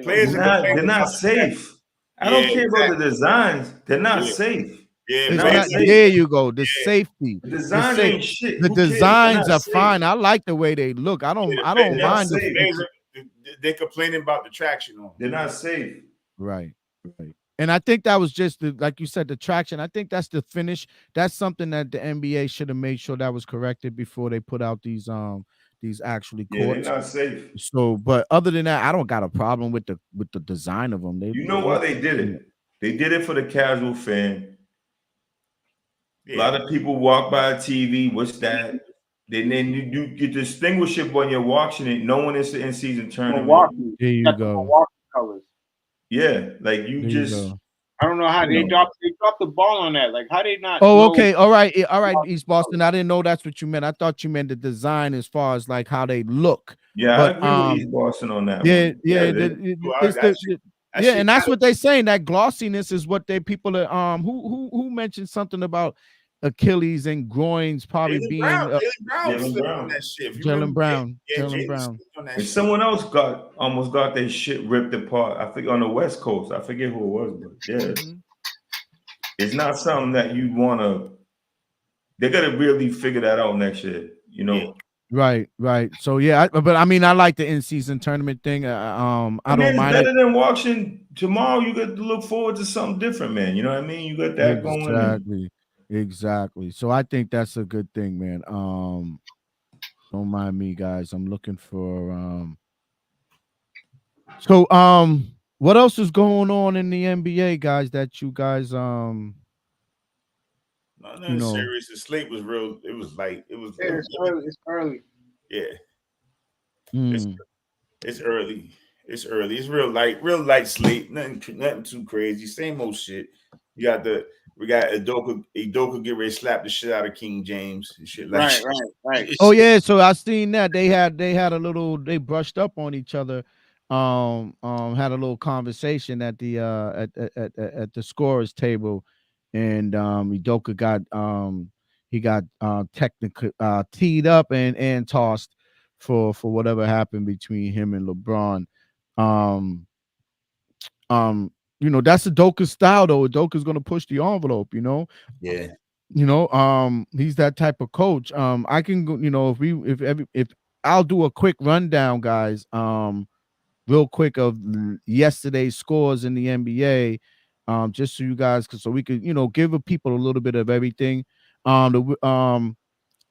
players. They're not safe. I don't care about the designs. They're not safe. There you go. The safety. The designs ain't shit. The designs are fine. I like the way they look. I don't mind. They're complaining about the traction on. They're not safe. Right. And I think that was just like you said, the traction. I think that's the finish. That's something that the NBA should have made sure that was corrected before they put out these actually courts. They're not safe. So, but other than that, I don't got a problem with the design of them. You know why they did it? They did it for the casual fan. A lot of people walk by a TV. What's that? Then you distinguish it when you're watching it, knowing it's the in-season tournament. Milwaukee. There you Got the go. Milwaukee colors. Yeah, like you There just. you go. I don't know how they dropped the ball on that. Like how they not? Oh, know- okay, all right, East Boston. I didn't know that's what you meant. I thought you meant the design as far as like how they look. Yeah, but, I agree with East Boston on that. Yeah, one. yeah, and that's what they're saying. That glossiness is what they people are. Who mentioned something about Achilles and groins probably Jaylen being Brown, that shit. Jaylen Brown. And someone else almost got their shit ripped apart. I think on the West Coast. I forget who it was, but yeah, it's not something that you want to. They got to really figure that out next year. You know. Right. So yeah, but I mean, I like the in-season tournament thing. I don't mind better it. than watching tomorrow. You got to look forward to something different, man. You know what I mean? You got that going. Exactly. So I think that's a good thing, man. Don't mind me, guys. I'm looking for So what else is going on in the NBA, guys? That you guys Nothing serious. The slate was real. It was like it was. It's early. Yeah. It's early. It's early. It's real light slate. Nothing too crazy. Same old shit. We got Udoka get ready to slap the shit out of King James and shit like right. Oh yeah, so I seen that they had a little, they brushed up on each other. Had a little conversation at the at the scorers table, and Udoka got he got technically teed up and tossed for whatever happened between him and LeBron. You know, that's Udoka's style though. Udoka's gonna push the envelope, you know. Yeah. You know, he's that type of coach. I can go, you know, if I'll do a quick rundown, guys. Real quick of yesterday's scores in the NBA. Just so you guys so we could, you know, give people a little bit of everything. And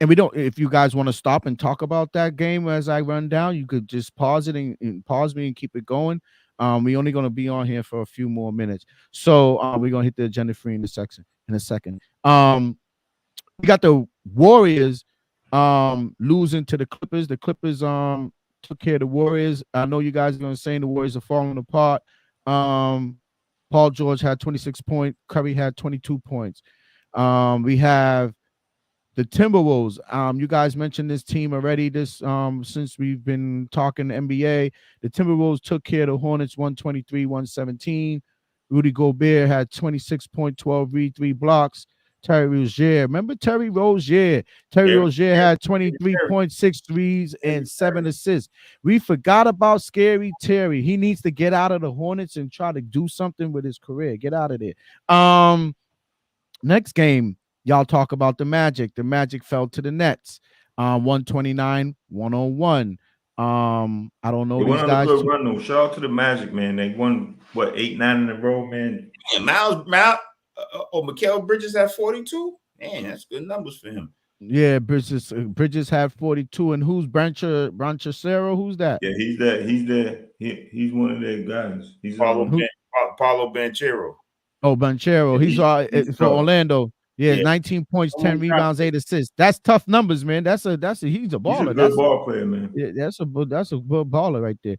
we don't, if you guys want to stop and talk about that game as I run down, you could just pause it and pause me and keep it going. We're only going to be on here for a few more minutes. So we're going to hit the agenda free in a second. We got the Warriors losing to the Clippers. The Clippers took care of the Warriors. I know you guys are going to say the Warriors are falling apart. Paul George had 26 points. Curry had 22 points. We have the Timberwolves. You guys mentioned this team already. Since we've been talking NBA, the Timberwolves took care of the Hornets 123-117. Rudy Gobert had 26.12 read, 3 blocks. Terry Rozier. Remember Terry Rozier? Rozier had 23.6 threes and 7 assists. We forgot about Scary Terry. He needs to get out of the Hornets and try to do something with his career. Get out of there. Next game, y'all talk about the Magic. The Magic fell to the Nets. 129-101. I don't know these guys. Good run, though. Shout out to the Magic, man. They won what 8-9 in a row, man. Yeah, Mikal Bridges had 42. Man, that's good numbers for him. Yeah, Bridges had 42. And who's Branchacero? Who's that? Yeah, he's one of their guys. He's Paulo Banchero. Oh, Banchero. He's for Orlando. Yeah, 19 points, 10 rebounds, 8 assists. That's tough numbers, man. He's a baller. He's a good ball player, man. Yeah, that's a good baller right there.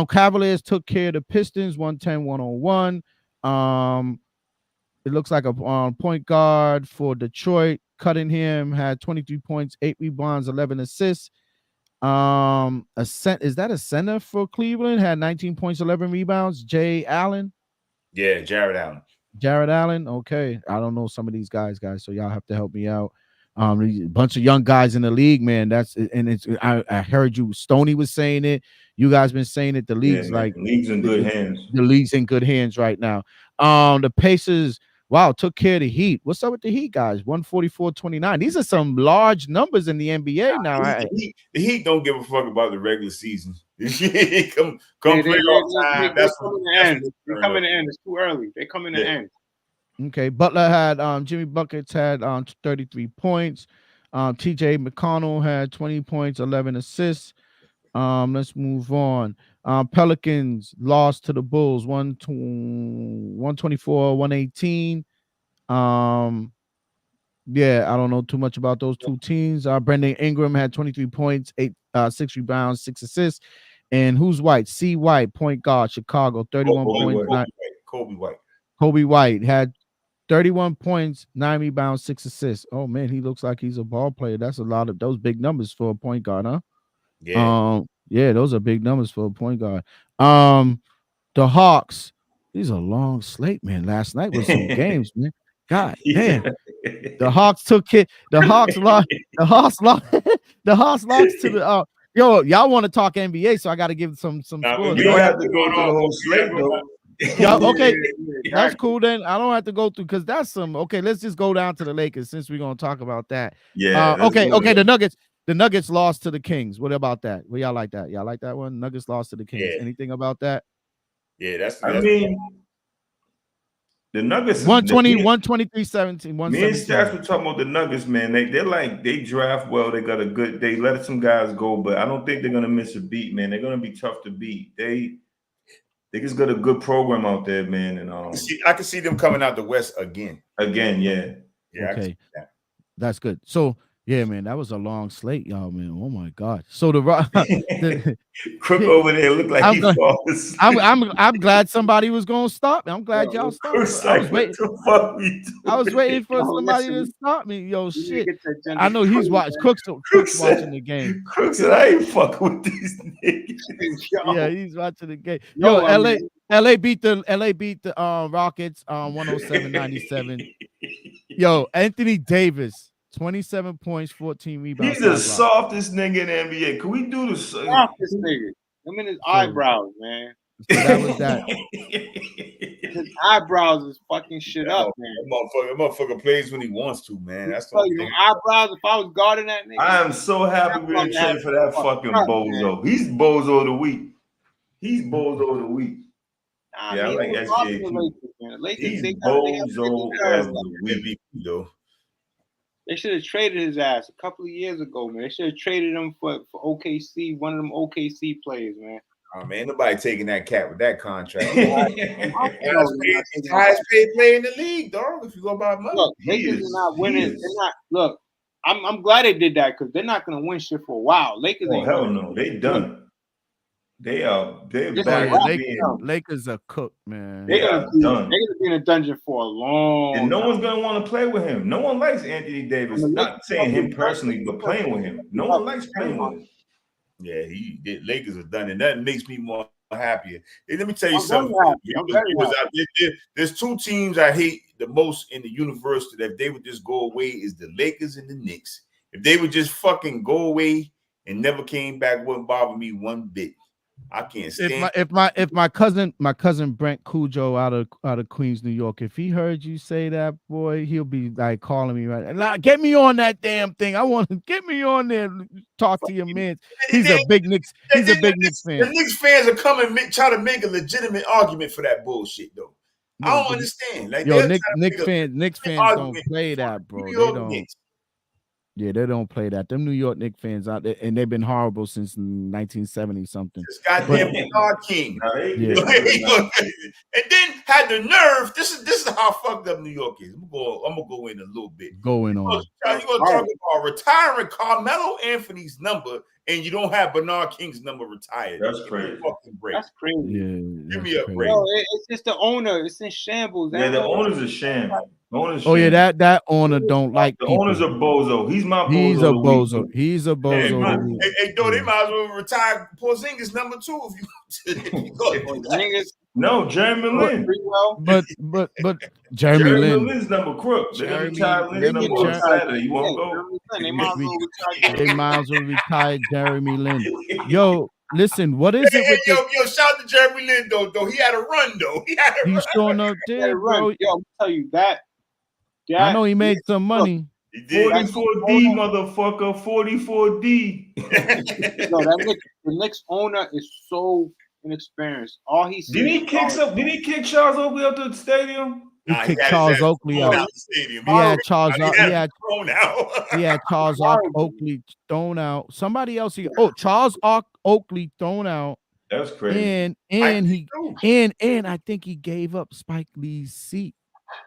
Cavaliers took care of the Pistons 110-101. It looks like a point guard for Detroit. Cunningham had 23 points, 8 rebounds, 11 assists. Is that a center for Cleveland? Had 19 points, 11 rebounds. Jay Allen. Yeah, Jared Allen. Okay. I don't know some of these guys, so y'all have to help me out. A bunch of young guys in the league, man. I heard you. Stoney was saying it. You guys been saying it. The league's league's in good hands. The league's in good hands right now. The Pacers, took care of the Heat. What's up with the Heat, guys? 144-29. These are some large numbers in the NBA now. The Heat don't give a fuck about the regular season. come playoff time. That's coming to end. They're coming to end. It's too early. They coming to end. Okay. Butler had Jimmy Buckets had 33 points. TJ McConnell had 20 points, 11 assists. Let's move on. Pelicans lost to the Bulls 124-118. Yeah, I don't know too much about those two teams. Brendan Ingram had 23 points, 6 rebounds, 6 assists. And who's White? C. White, point guard, Chicago, 31 points. Kobe White. Kobe White had 31 points, 9 rebounds, 6 assists. Oh man, he looks like he's a ball player. That's a lot of those big numbers for a point guard, huh? Yeah. Yeah, those are big numbers for a point guard. The Hawks, these are long slate, man. Last night was some games, man. God damn. The Hawks took it. The Hawks lost. The Hawks lost. The Hawks lost to the yo, y'all want to talk NBA, so I got to give some scores. You don't have to go through the whole slate, though. Yeah, okay. That's cool then. I don't have to go through because that's some okay. Let's just go down to the Lakers since we're gonna talk about that. Yeah. Okay. The Nuggets lost to the Kings. What about that? Well, y'all like that? Y'all like that one? Nuggets lost to the Kings. Yeah. Anything about that? Yeah, that's I mean, the Nuggets 120, 123, 17, Me and 117. Stats were talking about the Nuggets, man. They draft well. They got they let some guys go, but I don't think they're gonna miss a beat, man. They're gonna be tough to beat. They just got a good program out there, man. And I can see them coming out the West again. Yeah. Okay, that's good. So yeah, man, that was a long slate, y'all, man. Oh my God. So the Crook over there looked like he falls asleep. I'm glad somebody was gonna stop me. I'm glad y'all stopped. I was waiting for somebody to stop me. Yo, shit. I know he's watching. Crook's watching the game. Crook said, I ain't fucking with these niggas. Yeah, he's watching the game. Yo, LA beat the Rockets 107-97. Yo, Anthony Davis. 27 points, 14 rebounds. He's the softest nigga in the NBA. Can we do the softest nigga? I'm in his eyebrows, man. So that was that. His eyebrows is fucking shit up, man. That motherfucker plays when he wants to, man. That's the thing. Eyebrows. If I was guarding that nigga, I am so happy we didn't trade for that fucking bozo. Man. He's bozo of the week. He's bozo of the week. Yeah, I like SGA too. He's bozo of the week, though. They should have traded his ass a couple of years ago, man. They should have traded him for OKC, one of them OKC players, man. Oh man, nobody taking that cat with that contract. Highest paid player in the league, dog. If you go by money, look, Lakers are not winning. They're not. Look, I'm glad they did that because they're not going to win shit for a while. Lakers ain't hell no, they done. They're Lakers are cooked, man. They're gonna be in a dungeon for a long time. And no one's gonna want to play with him. No one likes Anthony Davis. Not saying him personally, but playing with him. No one likes playing with him. Yeah, Lakers are done, and that makes me more happier. Hey, let me tell you something. There's two teams I hate the most in the universe that if they would just go away is the Lakers and the Knicks. If they would just fucking go away and never came back, wouldn't bother me one bit. I can't stand. If my cousin Brent Cujo out of Queens, New York, if he heard you say that, boy, he'll be like calling me right now. Get me on that damn thing. I want to get me on there. Talk to your man. He's a big Knicks. He's a big Knicks fan. The Knicks fans are coming try to make a legitimate argument for that bullshit though. I don't understand. Like, yo, Knicks fans don't play that, bro. They don't. Yeah, they don't play that. Them New York Knicks fans out there, and they've been horrible since 1970 something. This goddamn Bernard King. Yeah. And then had the nerve. This is how fucked up New York is. I'm gonna go in a little bit. Going on. You're gonna talk about retiring Carmelo Anthony's number, and you don't have Bernard King's number retired. That's crazy. That's crazy. Yeah, give me a break. No, it's just the owner. It's in shambles. Yeah, the owner's a sham. Yeah, that owner don't like the people. owner's a bozo. He's my bozo. He's a bozo. He's a bozo. Hey, they might as well retire Porzingis number 2 if you go. No, Jeremy Lin. But Jeremy Lin's number crook. They're gonna retire Lin's number on Saturday. You won't go? They might as well retire Jeremy Lin. Yo, listen, what is it with yo, shout out to Jeremy Lin though. He had a run though. He's showing up there, bro. Yo, I'll tell you that. I know he made some money. 44D, motherfucker. 44D. No, the Knicks owner is so inexperienced. All he sees. Did he kick Charles Oakley up to the stadium? He kicked Charles Oakley out. He had Charles Oakley thrown out. Somebody else. Charles Oakley thrown out. That's crazy. And I think he gave up Spike Lee's seat.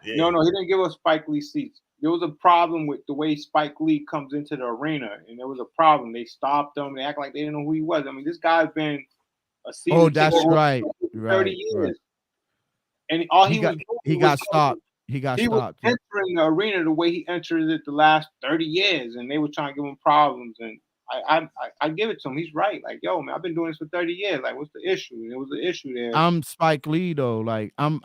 Yeah. No, he didn't give us Spike Lee seats. there was a problem with the way Spike Lee comes into the arena, and there was a problem. They stopped him. They act like they didn't know who he was. I mean, this guy's been a season. Oh, that's right. 30 years. And all he got stopped. He got stopped. Entering the arena the way he enters it the last 30 years, and they were trying to give him problems. And I give it to him. He's right. Like, yo, man, I've been doing this for 30 years. Like, what's the issue? And there was an issue there. I'm Spike Lee though. Like, I'm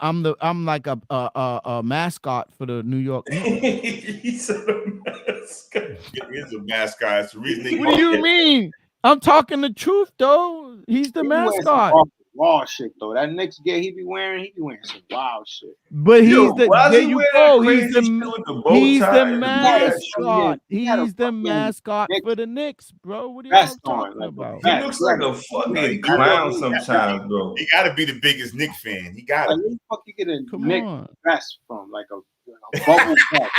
like a mascot for the New York Knicks. He's a mascot. He's a mascot. It's the reason. What do you mean? I'm talking the truth though. He's the mascot. Raw shit though. That Knicks gear he be wearing some wild shit. But he's there you go. He's the mascot. He's the mascot for the Knicks, bro. What are you talking about? He looks like a fucking clown sometimes, bro. He gotta be the biggest Knicks fan. He gotta. Like, where the fuck you get a Knicks vest from? Like a bubble vest.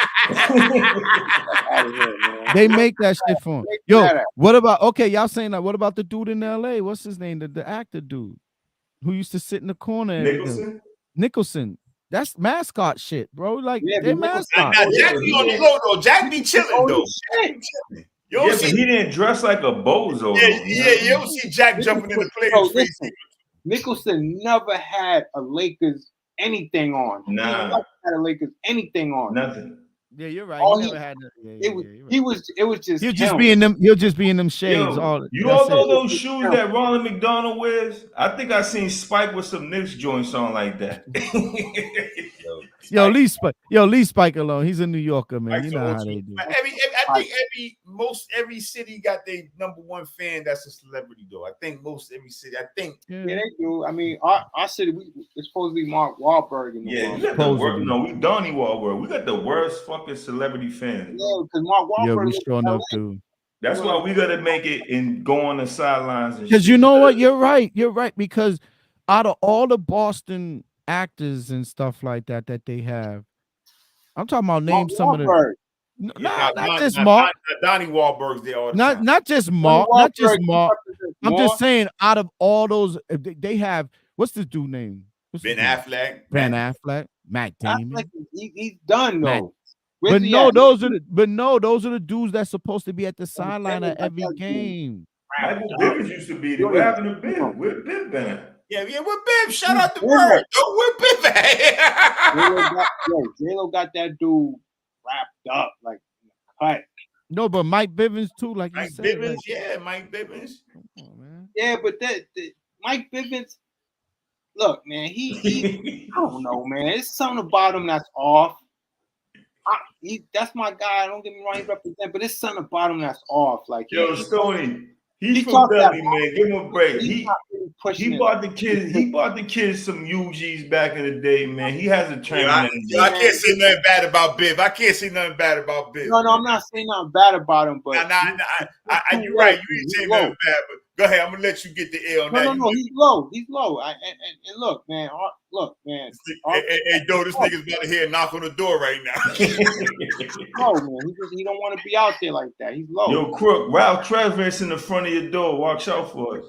They make that shit for him. Yo, what about y'all saying that? What about the dude in LA? What's his name? The actor dude who used to sit in the corner. Nicholson. That's mascot shit, bro. Like, they mascot. Now, Jack be on the low though. Jack be chilling though. But he didn't dress like a bozo. Yeah, you don't see Jack jumping in the player's face. Nicholson never had a Lakers anything on. Nah. He never had a Lakers anything on. Nothing. Yeah, you're right. All he never had nothing. It was just He'll just be in them. He'll just be in them shades. You all know those shoes that Ronald McDonald wears? I think I seen Spike with some Knicks joints on like that. Leave Spike alone. He's a New Yorker, man. You know how they do. I think every city got their number one fan that's a celebrity though. I think every city. Yeah, they do. I mean, our city, it's supposed to be Mark Wahlberg. We got the worst. No, we Donnie Wahlberg. We got the worst fucking celebrity fans. Yeah, because Mark Wahlberg. Yeah, we strong enough too. That's why we gotta make it and go on the sidelines. Because you know what, you're right. Because out of all the Boston actors and stuff like that they have, I'm talking about name some of the. Not just Mark. Donnie Wahlberg's there all the time. Not just Mark. Not just Mark. I'm just saying, out of all those, they have. What's this dude name? Ben Affleck. Matt Damon. He's done though. But no, those are the dudes that's supposed to be at the sideline of every game. Michael Bivins used to be there. What happened to Biv? Where Biv been at? Yeah, with Biv. Shout out to Bird. Where Biv at? J-Lo got that dude wrapped up like cut. No, but Mike Bivins too, like you said. Mike Bivins. Oh, man. Yeah, but Mike Bivins. Look, man, he I don't know, man. It's something about him that's off. That's my guy. Don't get me wrong, he represents, but it's something about him that's off. Like, Stoney, he's from Dudley, man. Give him a break. He bought the kids some UGs back in the day, man. He has a trainer. I can't say nothing bad about Biv. No, I'm not saying nothing bad about him, but you're right. You ain't saying nothing bad, but go ahead. I'm gonna let you get the L on that. No, he's low. He's low. And look, man. Hey, this nigga's about to hear a knock on the door right now. No, man. He don't want to be out there like that. He's low. Yo, Crook, Ralph Travis in the front of your door. Watch out for it.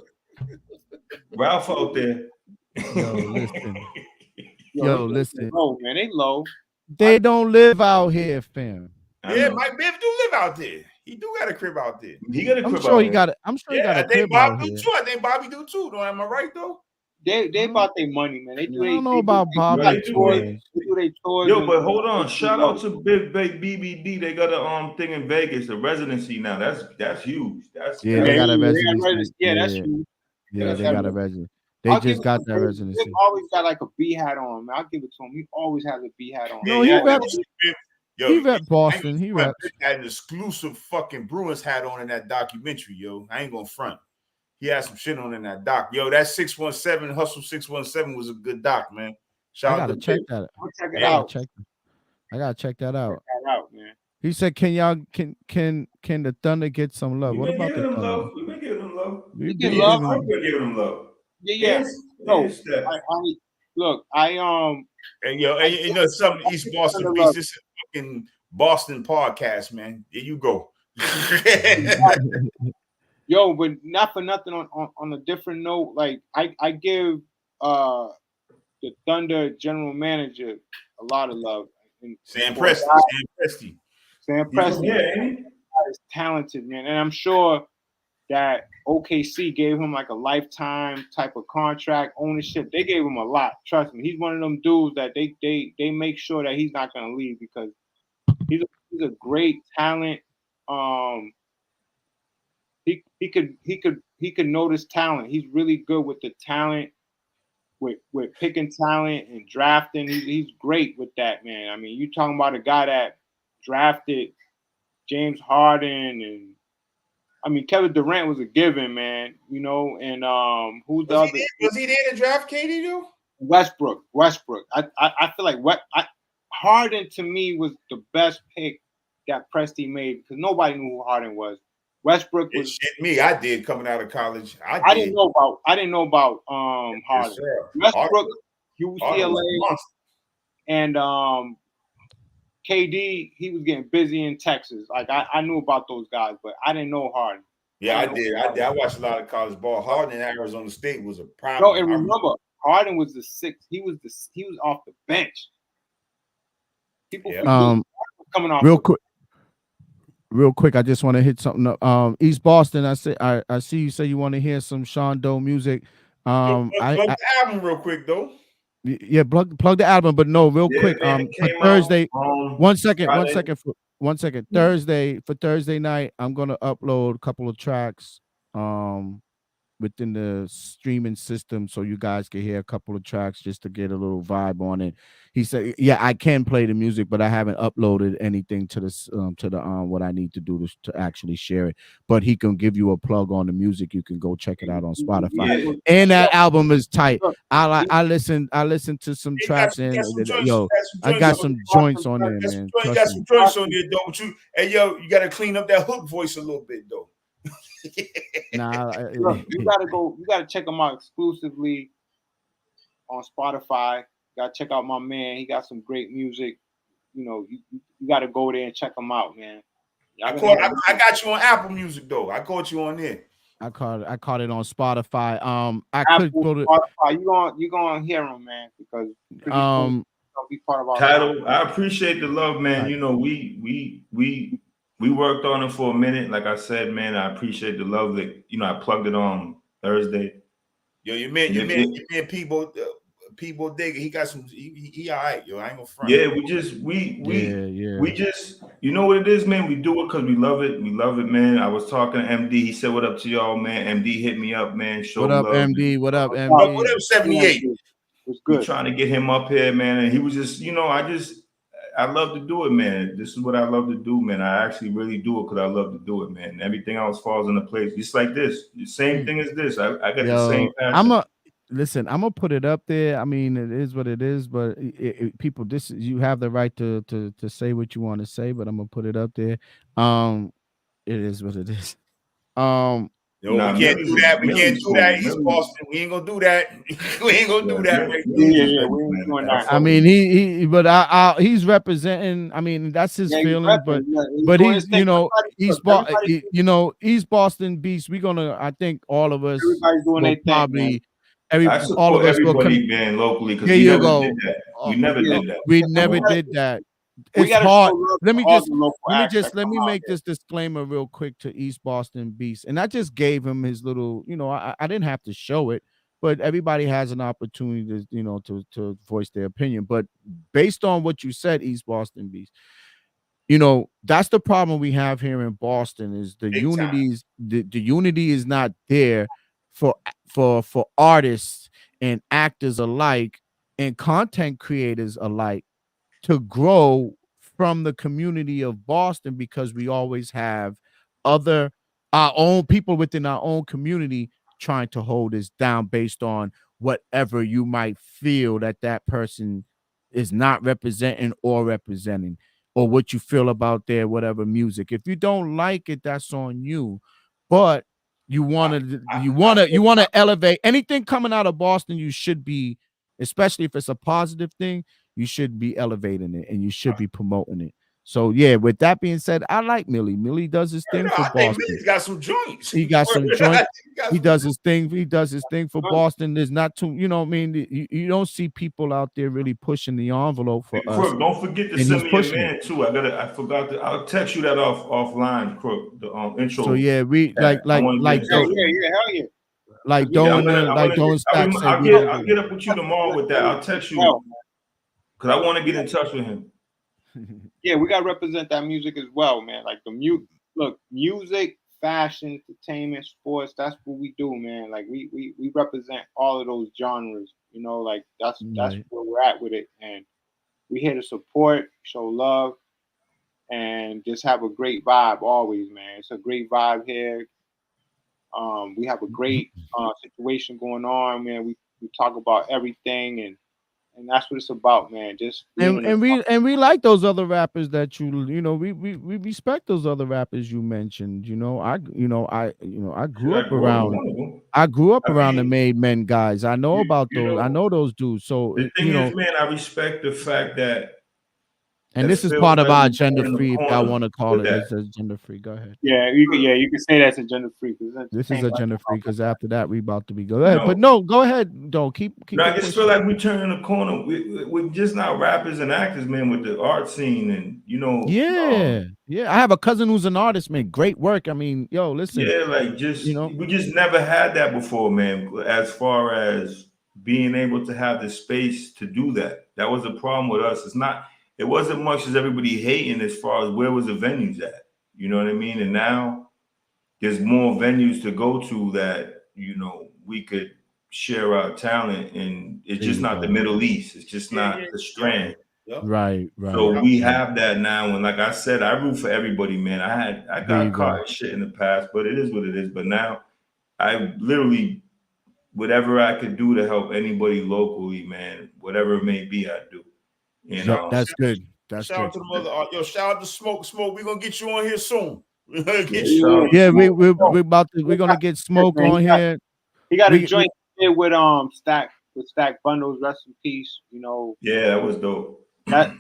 Ralph out there. Listen. Low, man. They low. They don't live out here, fam. Yeah, Mike Biv do live out there. He do got a crib out there. He got a crib I'm sure he got a crib out here. I think Bobby do too. Though, am I right though? They about their money, man. They do. I don't know about Bobby. They do their tours. Yo, but hold on. Shout out to Big BBD. They got a thing in Vegas, a residency now. That's huge. They got a residency. That's huge. Yeah, they got a residency. They just got that residency. He always got like a B hat on, man. I'll give it to him. He always has a B hat on. No, he reps. He rep Boston. He reps. Had an exclusive fucking Bruins hat on in that documentary, yo. I ain't gonna front. He had some shit on in that doc. Yo, that 617 Hustle 617 was a good doc, man. I gotta check that. I'll check it out. I gotta check that out. Check that out, man. He said, "Can the Thunder get some love?" What about the Thunder? We've been giving them love. We've been giving them love. Yeah. No, look, and you know something, East Boston Beast. This is fucking Boston podcast, man. There you go. Yo, but not for nothing. On a different note, like I give the Thunder general manager a lot of love. Sam for a Presti. guy- Sam Presti. Sam He's from Presti here, ain't he? is talented, man, and I'm sure that OKC gave him like a lifetime type of contract ownership. They gave him a lot. Trust me, he's one of them dudes that they make sure that he's not going to leave because he's a great talent. He could notice talent. He's really good with the talent, with picking talent and drafting. He's great with that, man. I mean, you talking about a guy that drafted James Harden, and I mean Kevin Durant was a given, man. You know, and who's the other? Was he there to draft KD though? Westbrook. I feel like Harden to me was the best pick that Presti made because nobody knew who Harden was. Westbrook was shit me. I did coming out of college. I didn't know about Harden. Yes, Westbrook, Harden UCLA, and KD. He was getting busy in Texas. Like I knew about those guys, but I didn't know Harden. Yeah, I did. I watched a lot of college ball. Harden in Arizona State was a problem. No, and remember, Harden was the sixth. He was off the bench. People coming off real quick. I just want to hit something up. East Boston. I see you say you want to hear some Sean Doe music. Plug the album real quick though. Yeah, plug the album, but no, real quick. For Thursday, one second. Thursday night, I'm gonna upload a couple of tracks within the streaming system so you guys can hear a couple of tracks just to get a little vibe on it. He said, yeah, I can play the music, but I haven't uploaded anything to this to the what I need to do to actually share it. But he can give you a plug on the music. You can go check it out on Spotify. Yeah. And that album is tight. I listened to some tracks and I got some joints on there, man. You got some joints on there, though. But you gotta clean up that hook voice a little bit, though. Look, you gotta check him out exclusively on Spotify. You gotta check out my man. He got some great music. You know, you gotta go there and check him out, man. I got you on Apple Music though. I caught you on there. I caught it on Spotify. I Apple, could go to Spotify. You gonna hear him, man, because gonna be part of our title. I appreciate the love, man. Right. You know, we worked on it for a minute. Like I said, man, I appreciate the love that, you know, I plugged it on Thursday. Yo, you man, people dig it. He got some, he all right, yo. I ain't gonna front. Yeah, we just, you know what it is, man? We do it because we love it. We love it, man. I was talking to MD. He said, what up to y'all, man? MD hit me up, man. What up, love, MD? Man. What up, MD? What up, 78? Was good. We're trying to get him up here, man. And he was just, you know, I love to do it, man. This is what I love to do, man. I actually really do it because I love to do it, man. Everything else falls into place. Just like this. The same thing as this. I got the same passion. I'm gonna put it up there. I mean, it is what it is, but people, you have the right to say what you want to say, but I'm gonna put it up there. It is what it is. We can't do that. We can't do that. East Boston. We ain't gonna do that. We ain't gonna do that. Right? Yeah. We ain't doing that. I mean, he's representing. I mean, that's his feeling, but he's, you know, East Boston Beast. We're gonna. I think all of us. Everybody's doing their thing. All of us will come man locally because we never did that. We never did that. We never did that. It's hard. Let me make this disclaimer real quick to East Boston Beast. And I just gave him his little, you know, I didn't have to show it, but everybody has an opportunity to, you know, to voice their opinion. But based on what you said, East Boston Beast, you know, that's the problem we have here in Boston is the unity is not there for artists and actors alike and content creators alike to grow from the community of Boston, because we always have our own people within our own community trying to hold us down based on whatever you might feel that person is not representing or representing, or what you feel about their whatever music. If you don't like it, that's on you. But you want to elevate anything coming out of Boston. You should be, especially if it's a positive thing, you should be elevating it and you should be promoting it. So yeah, with that being said, I like Millie. Millie does his thing for I think Boston. Millie's got some joints. He got some joints. He does some- his thing. He does his thing for Boston. There's not too, you know what I mean? You don't see people out there really pushing the envelope for us. Crook, don't forget to And send he's me pushing a man too. I forgot to. I'll text you that offline, Crook. The intro. So yeah, we Yeah, hell Yeah. like Yeah, Doan Stack said, I'll get up with you tomorrow with that. I'll text you because I want to get in touch with him. Yeah, we gotta represent that music as well, man. Like music, fashion, entertainment, sports, that's what we do, man. Like we represent all of those genres, you know, like that's where we're at with it. And we here to support, show love, and just have a great vibe always, man. It's a great vibe here. We have a great situation going on, man. We talk about everything, and that's what it's about, man. Just and we like those other rappers that we respect those other rappers you mentioned. I grew up around the Made Men guys. I know about those. I know those dudes. So the thing is, man, I respect the fact that. And this is part of our gender free, if y'all want to call it. It's a gender free. Go ahead. Yeah, you can say that's a gender free. This is a gender free because after that we about to be go ahead. But no, go ahead. Don't keep. I just feel like we turn the corner. We're just not rappers and actors, man, with the art scene and Yeah. I have a cousin who's an artist, man. Great work. I mean, yo, listen. Yeah, like we just never had that before, man. As far as being able to have the space to do that, that was a problem with us. It wasn't much as everybody hating as far as where was the venues at. You know what I mean? And now there's more venues to go to that, we could share our talent, and it's just not the Middle East. It's just not the Strand. Yep. Right. So we have that now. And like I said, I root for everybody, man. I got caught in shit in the past, but it is what it is. But now I literally, whatever I could do to help anybody locally, man, whatever it may be, I do. That's good. That's shout out to the mother. Shout out to Smoke. We're gonna get you on here soon. We're gonna get Smoke on here. He got a joint here with Stack Bundles. Rest in peace. Yeah, that was dope. Rest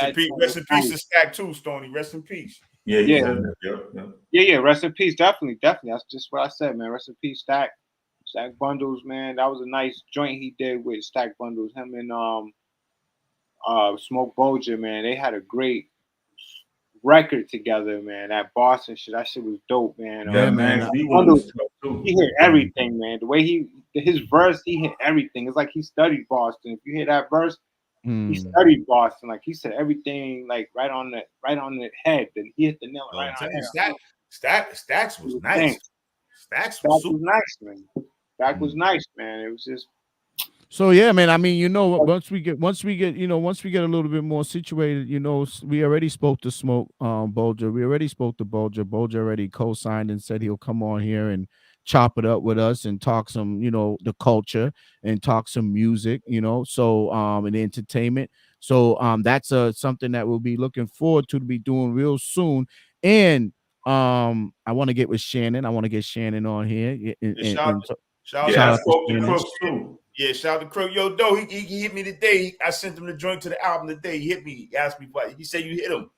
in peace to Stack too, Stoney. Rest in peace. Yeah. Rest in peace. Definitely. That's just what I said, man. Rest in peace, Stack Bundles, man. That was a nice joint he did with Stack Bundles. Him and Smoke Bolger, man, they had a great record together, man. That Boston shit, that shit was dope, man. Yeah, man. He hit everything, man. The way his verse, he hit everything. It's like he studied Boston. If you hear that verse, he studied Boston. Like he said everything, like right on the head. And he hit the nail right on the head. Stacks was nice. Stacks was nice, man. Stack was nice, man. It was just. So yeah, man. I mean, once we get a little bit more situated, we already spoke to Smoke Bolger. We already spoke to Bolger. Bolger already co-signed and said he'll come on here and chop it up with us and talk some, the culture and talk some music, so and entertainment. So that's something that we'll be looking forward to be doing real soon. And I want to get with Shannon. I want to get Shannon on here. Shout out to Crooks too. Yeah, shout out to Crook. Yo, Doe, he hit me today. I sent him the joint to the album today. He hit me. He asked me what. He said you hit him,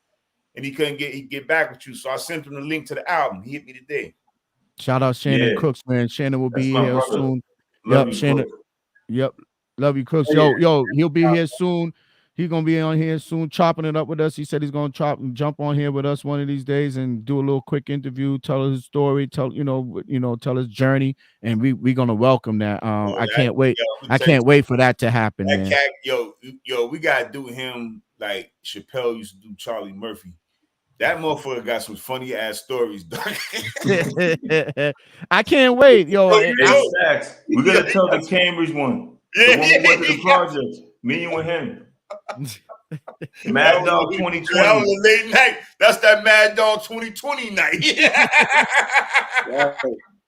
and he couldn't get back with you. So I sent him the link to the album. He hit me today. Shout out Shannon Crooks, man. Shannon will be here soon. Yep, Shannon. Yep, love you, Crooks. Yo, he'll be here soon. He's gonna be on here soon, chopping it up with us. He said he's gonna jump on here with us one of these days and do a little quick interview, tell his story, tell his journey, and we gonna welcome that. I can't wait. I can't wait for that to happen, man. Yo, we gotta do him like Chappelle used to do Charlie Murphy. That motherfucker got some funny ass stories, dog. I can't wait, yo. We're gonna tell the Cambridge one. Yeah, the one we went to the project. Me and with him. Mad Dog 2020. That was a late night. That's that Mad Dog 2020 night.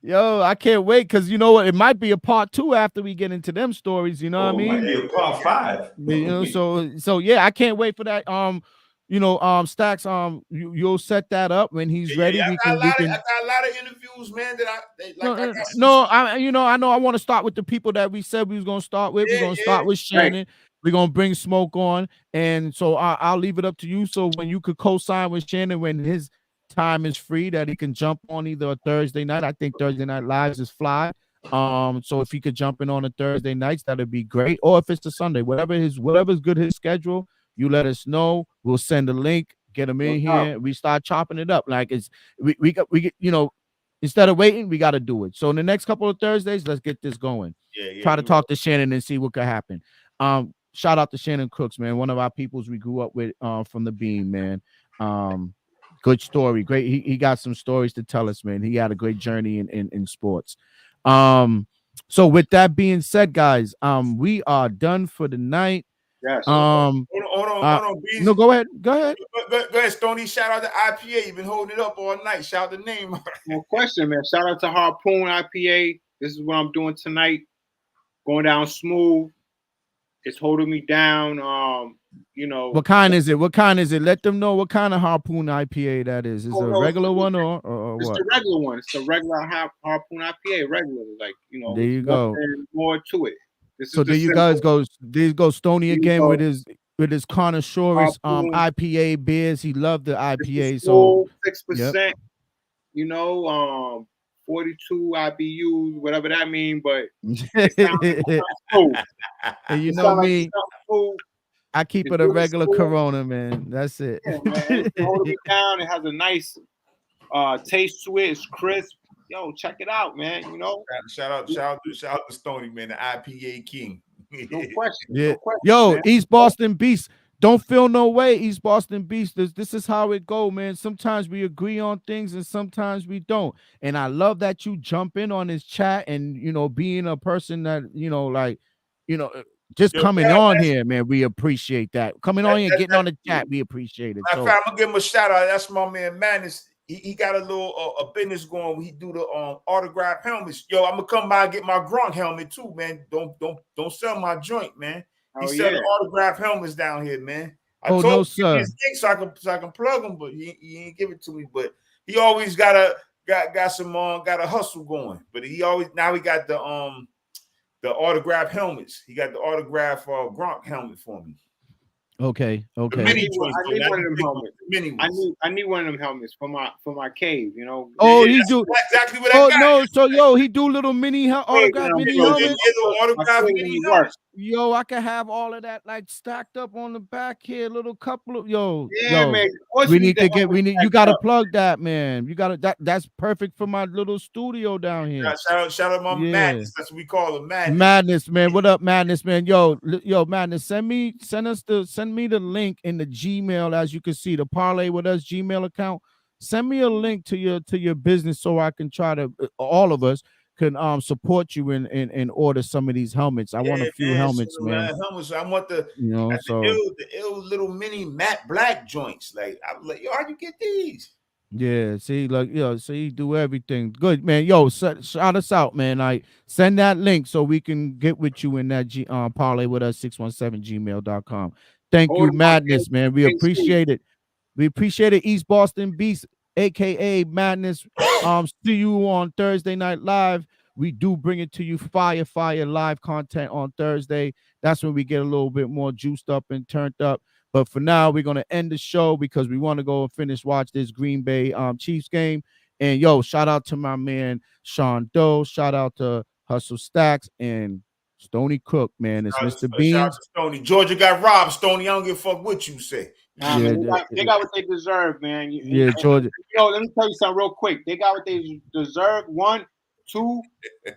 Yo, I can't wait because you know what? It might be a part 2 after we get into them stories. You know what I mean? Might be a part 5. So yeah, I can't wait for that. Stacks. You'll set that up when he's ready. I got a lot of interviews, man. I know. I want to start with the people that we said we was gonna start with. We're gonna start with Shannon. We're gonna bring Smoke on, and so I'll leave it up to you. So when you could co-sign with Shannon when his time is free, that he can jump on either a Thursday night. I think Thursday night lives is fly. So if he could jump in on a Thursday nights, that'd be great. Or if it's a Sunday, whatever's good his schedule, you let us know. We'll send a link, get him in here. We start chopping it up. Like we get, you know, instead of waiting, we got to do it. So in the next couple of Thursdays, let's get this going. Try to talk to Shannon and see what could happen. Shout out to Shannon Crooks, man. One of our peoples we grew up with from the Beam, man. Good story. Great. He got some stories to tell us, man. He had a great journey in sports. So with that being said, guys, we are done for the night. Yes. Hold on, Beezy. No, go ahead. Go ahead, Stoney. Shout out to IPA. You've been holding it up all night. Shout out the name. No question, man. Shout out to Harpoon IPA. This is what I'm doing tonight. Going down smooth. It's holding me down. You know. What kind is it? Let them know what kind of Harpoon IPA that is. Is it a regular one or what? It's the regular one. It's the regular Harpoon IPA. Regular, like, you know. There you go. More to it. So there you guys go. There goes Stoney again with his connoisseur's IPA beers. He loved the IPA. So 6%. You know, 42 IBUs, whatever that means, but and you know me, I keep it a regular Corona, man. That's it. Yeah, man. Hold it down. It has a nice taste to it. It's crisp. Yo, check it out, man. You know. Shout out to Stoney, man, the IPA king. No question. Yeah. No question, Yo, man. East Boston Beast. Don't feel no way, East Boston Beast. This is how it go, man. Sometimes we agree on things and sometimes we don't. And I love that you jump in on this chat and, you know, being a person that, you know, like, you know, just coming on here, man. We appreciate that. Coming on here, getting on the chat, we appreciate it. So, I'm gonna give him a shout out. That's my man Madness. He got a little a business going. He do the autograph helmets. Yo, I'm gonna come by and get my Gronk helmet too, man. Don't sell my joint, man. He selling autograph helmets down here, man. I told him sir. His thing so I can plug him, but he ain't give it to me. But he always got a hustle going. But he got the autograph helmets. He got the autograph Gronk helmet for me. Okay. I need one of them helmets. I need one of them helmets for my cave, you know. Oh, he do exactly what I got. No, so yo, he do little mini autograph mini helmets. Yo, I can have all of that like stacked up on the back here, little couple of man. You gotta plug that, man. You gotta that's perfect for my little studio down here. Shout out my Madness. That's what we call him, Madness. Madness, man. What up, Madness, man? Yo, Madness, send me the link in the Gmail, as you can see, the Parlay With Us Gmail account. Send me a link to your business so I can try to all of us can support you and order some of these helmets. I want a few helmets, man. Helmets. I want the ill little mini matte black joints. Like I'm like, yo, how you get these? Yeah, see, like, so you do everything. Good, man. Yo, shout us out, man. Like, send that link so we can get with you in that Parlay With Us 617gmail.com. Thank you, Madness, man. We appreciate it. We appreciate it, East Boston Beast, aka Madness. See you on Thursday Night Live. We do bring it to you fire live content on Thursday. That's when we get a little bit more juiced up and turned up. But for now, we're gonna end the show because we want to go and watch this Green Bay Chiefs game. And yo, shout out to my man Sean Doe. Shout out to Hustle Stacks and Stoney Cook, man. It's Mr. Beans. Shout out to Stoney. Georgia got robbed. Stoney, I don't give a fuck what you say. They got what they deserve, man. Georgia. Let me tell you something real quick. They got what they deserve. 1, 2,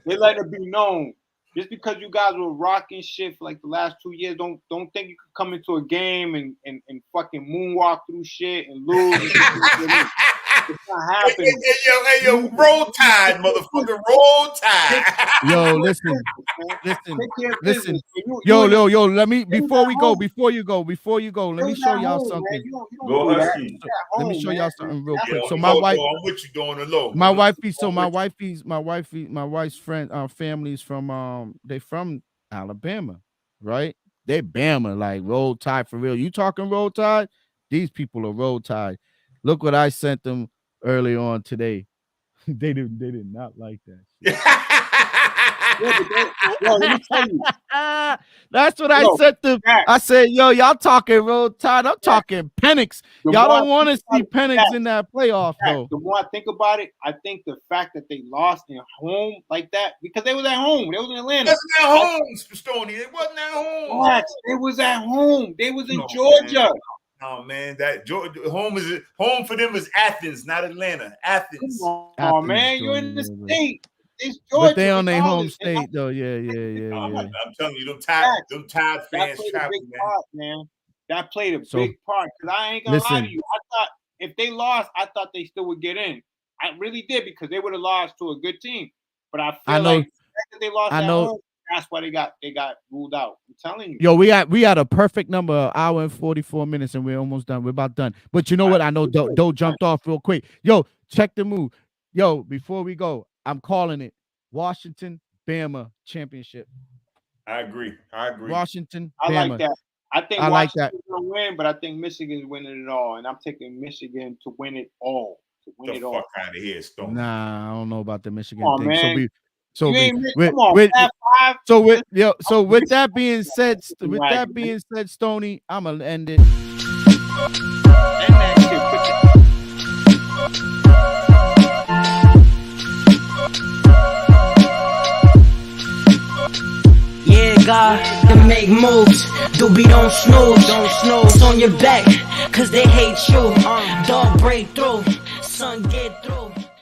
they let it be known. Just because you guys were rocking shit for like the last 2 years, don't think you could come into a game and fucking moonwalk through shit and lose. It's not happening. Hey, yo, roll tide, motherfucker, roll tide. Yo, listen. Yo, let me before you go, let me show y'all something. Go Huskies. Let me show y'all something real quick. So my wife, I'm with you doing the low. my wife's friend, family's from they from Alabama, right? They Bama, like Roll Tide for real. You talking Roll Tide? These people are Roll Tide. Look what I sent them early on today. They did not like that. Yo, let me tell you. That's what I said to. I said, yo, y'all talking Roll Tide. I'm talking Penix. Y'all don't want to see Penix in that playoff, though. The more I think about it, I think the fact that they lost in home like that, because they was at home. They was in Atlanta. That's at home, Stoney. It wasn't at home. What? It was at home. They was in Georgia. Man. Oh man, that Georgia home for them is Athens, not Atlanta. Athens. Oh man, you're in the state. It's Georgia. But they on their home state though. Yeah. I'm telling you, them Tide fans trapping, man. That played a big part. Because I ain't gonna lie to you. I thought if they lost, I thought they still would get in. I really did, because they would have lost to a good team. But I feel like the fact that they lost at home, that's why they got ruled out. I'm telling you. Yo, we had a perfect number, an hour and 44 minutes, and we're almost done. We're about done. But you know what? I know Doe jumped off real quick. Yo, check the move. Yo, before we go, I'm calling it Washington, Bama championship. I agree. Washington, I Bama. like that. I think Washington's like that. Gonna win, but I think Michigan's winning it all, and I'm taking Michigan to win it all. Get the fuck out of here, Stone. Nah, I don't know about the Michigan thing. Man. So with that being said, Stoney, I'm gonna end it. Yeah, God, to make moves. Doobie don't snooze on your back, cause they hate you. Dog break through, sun get through.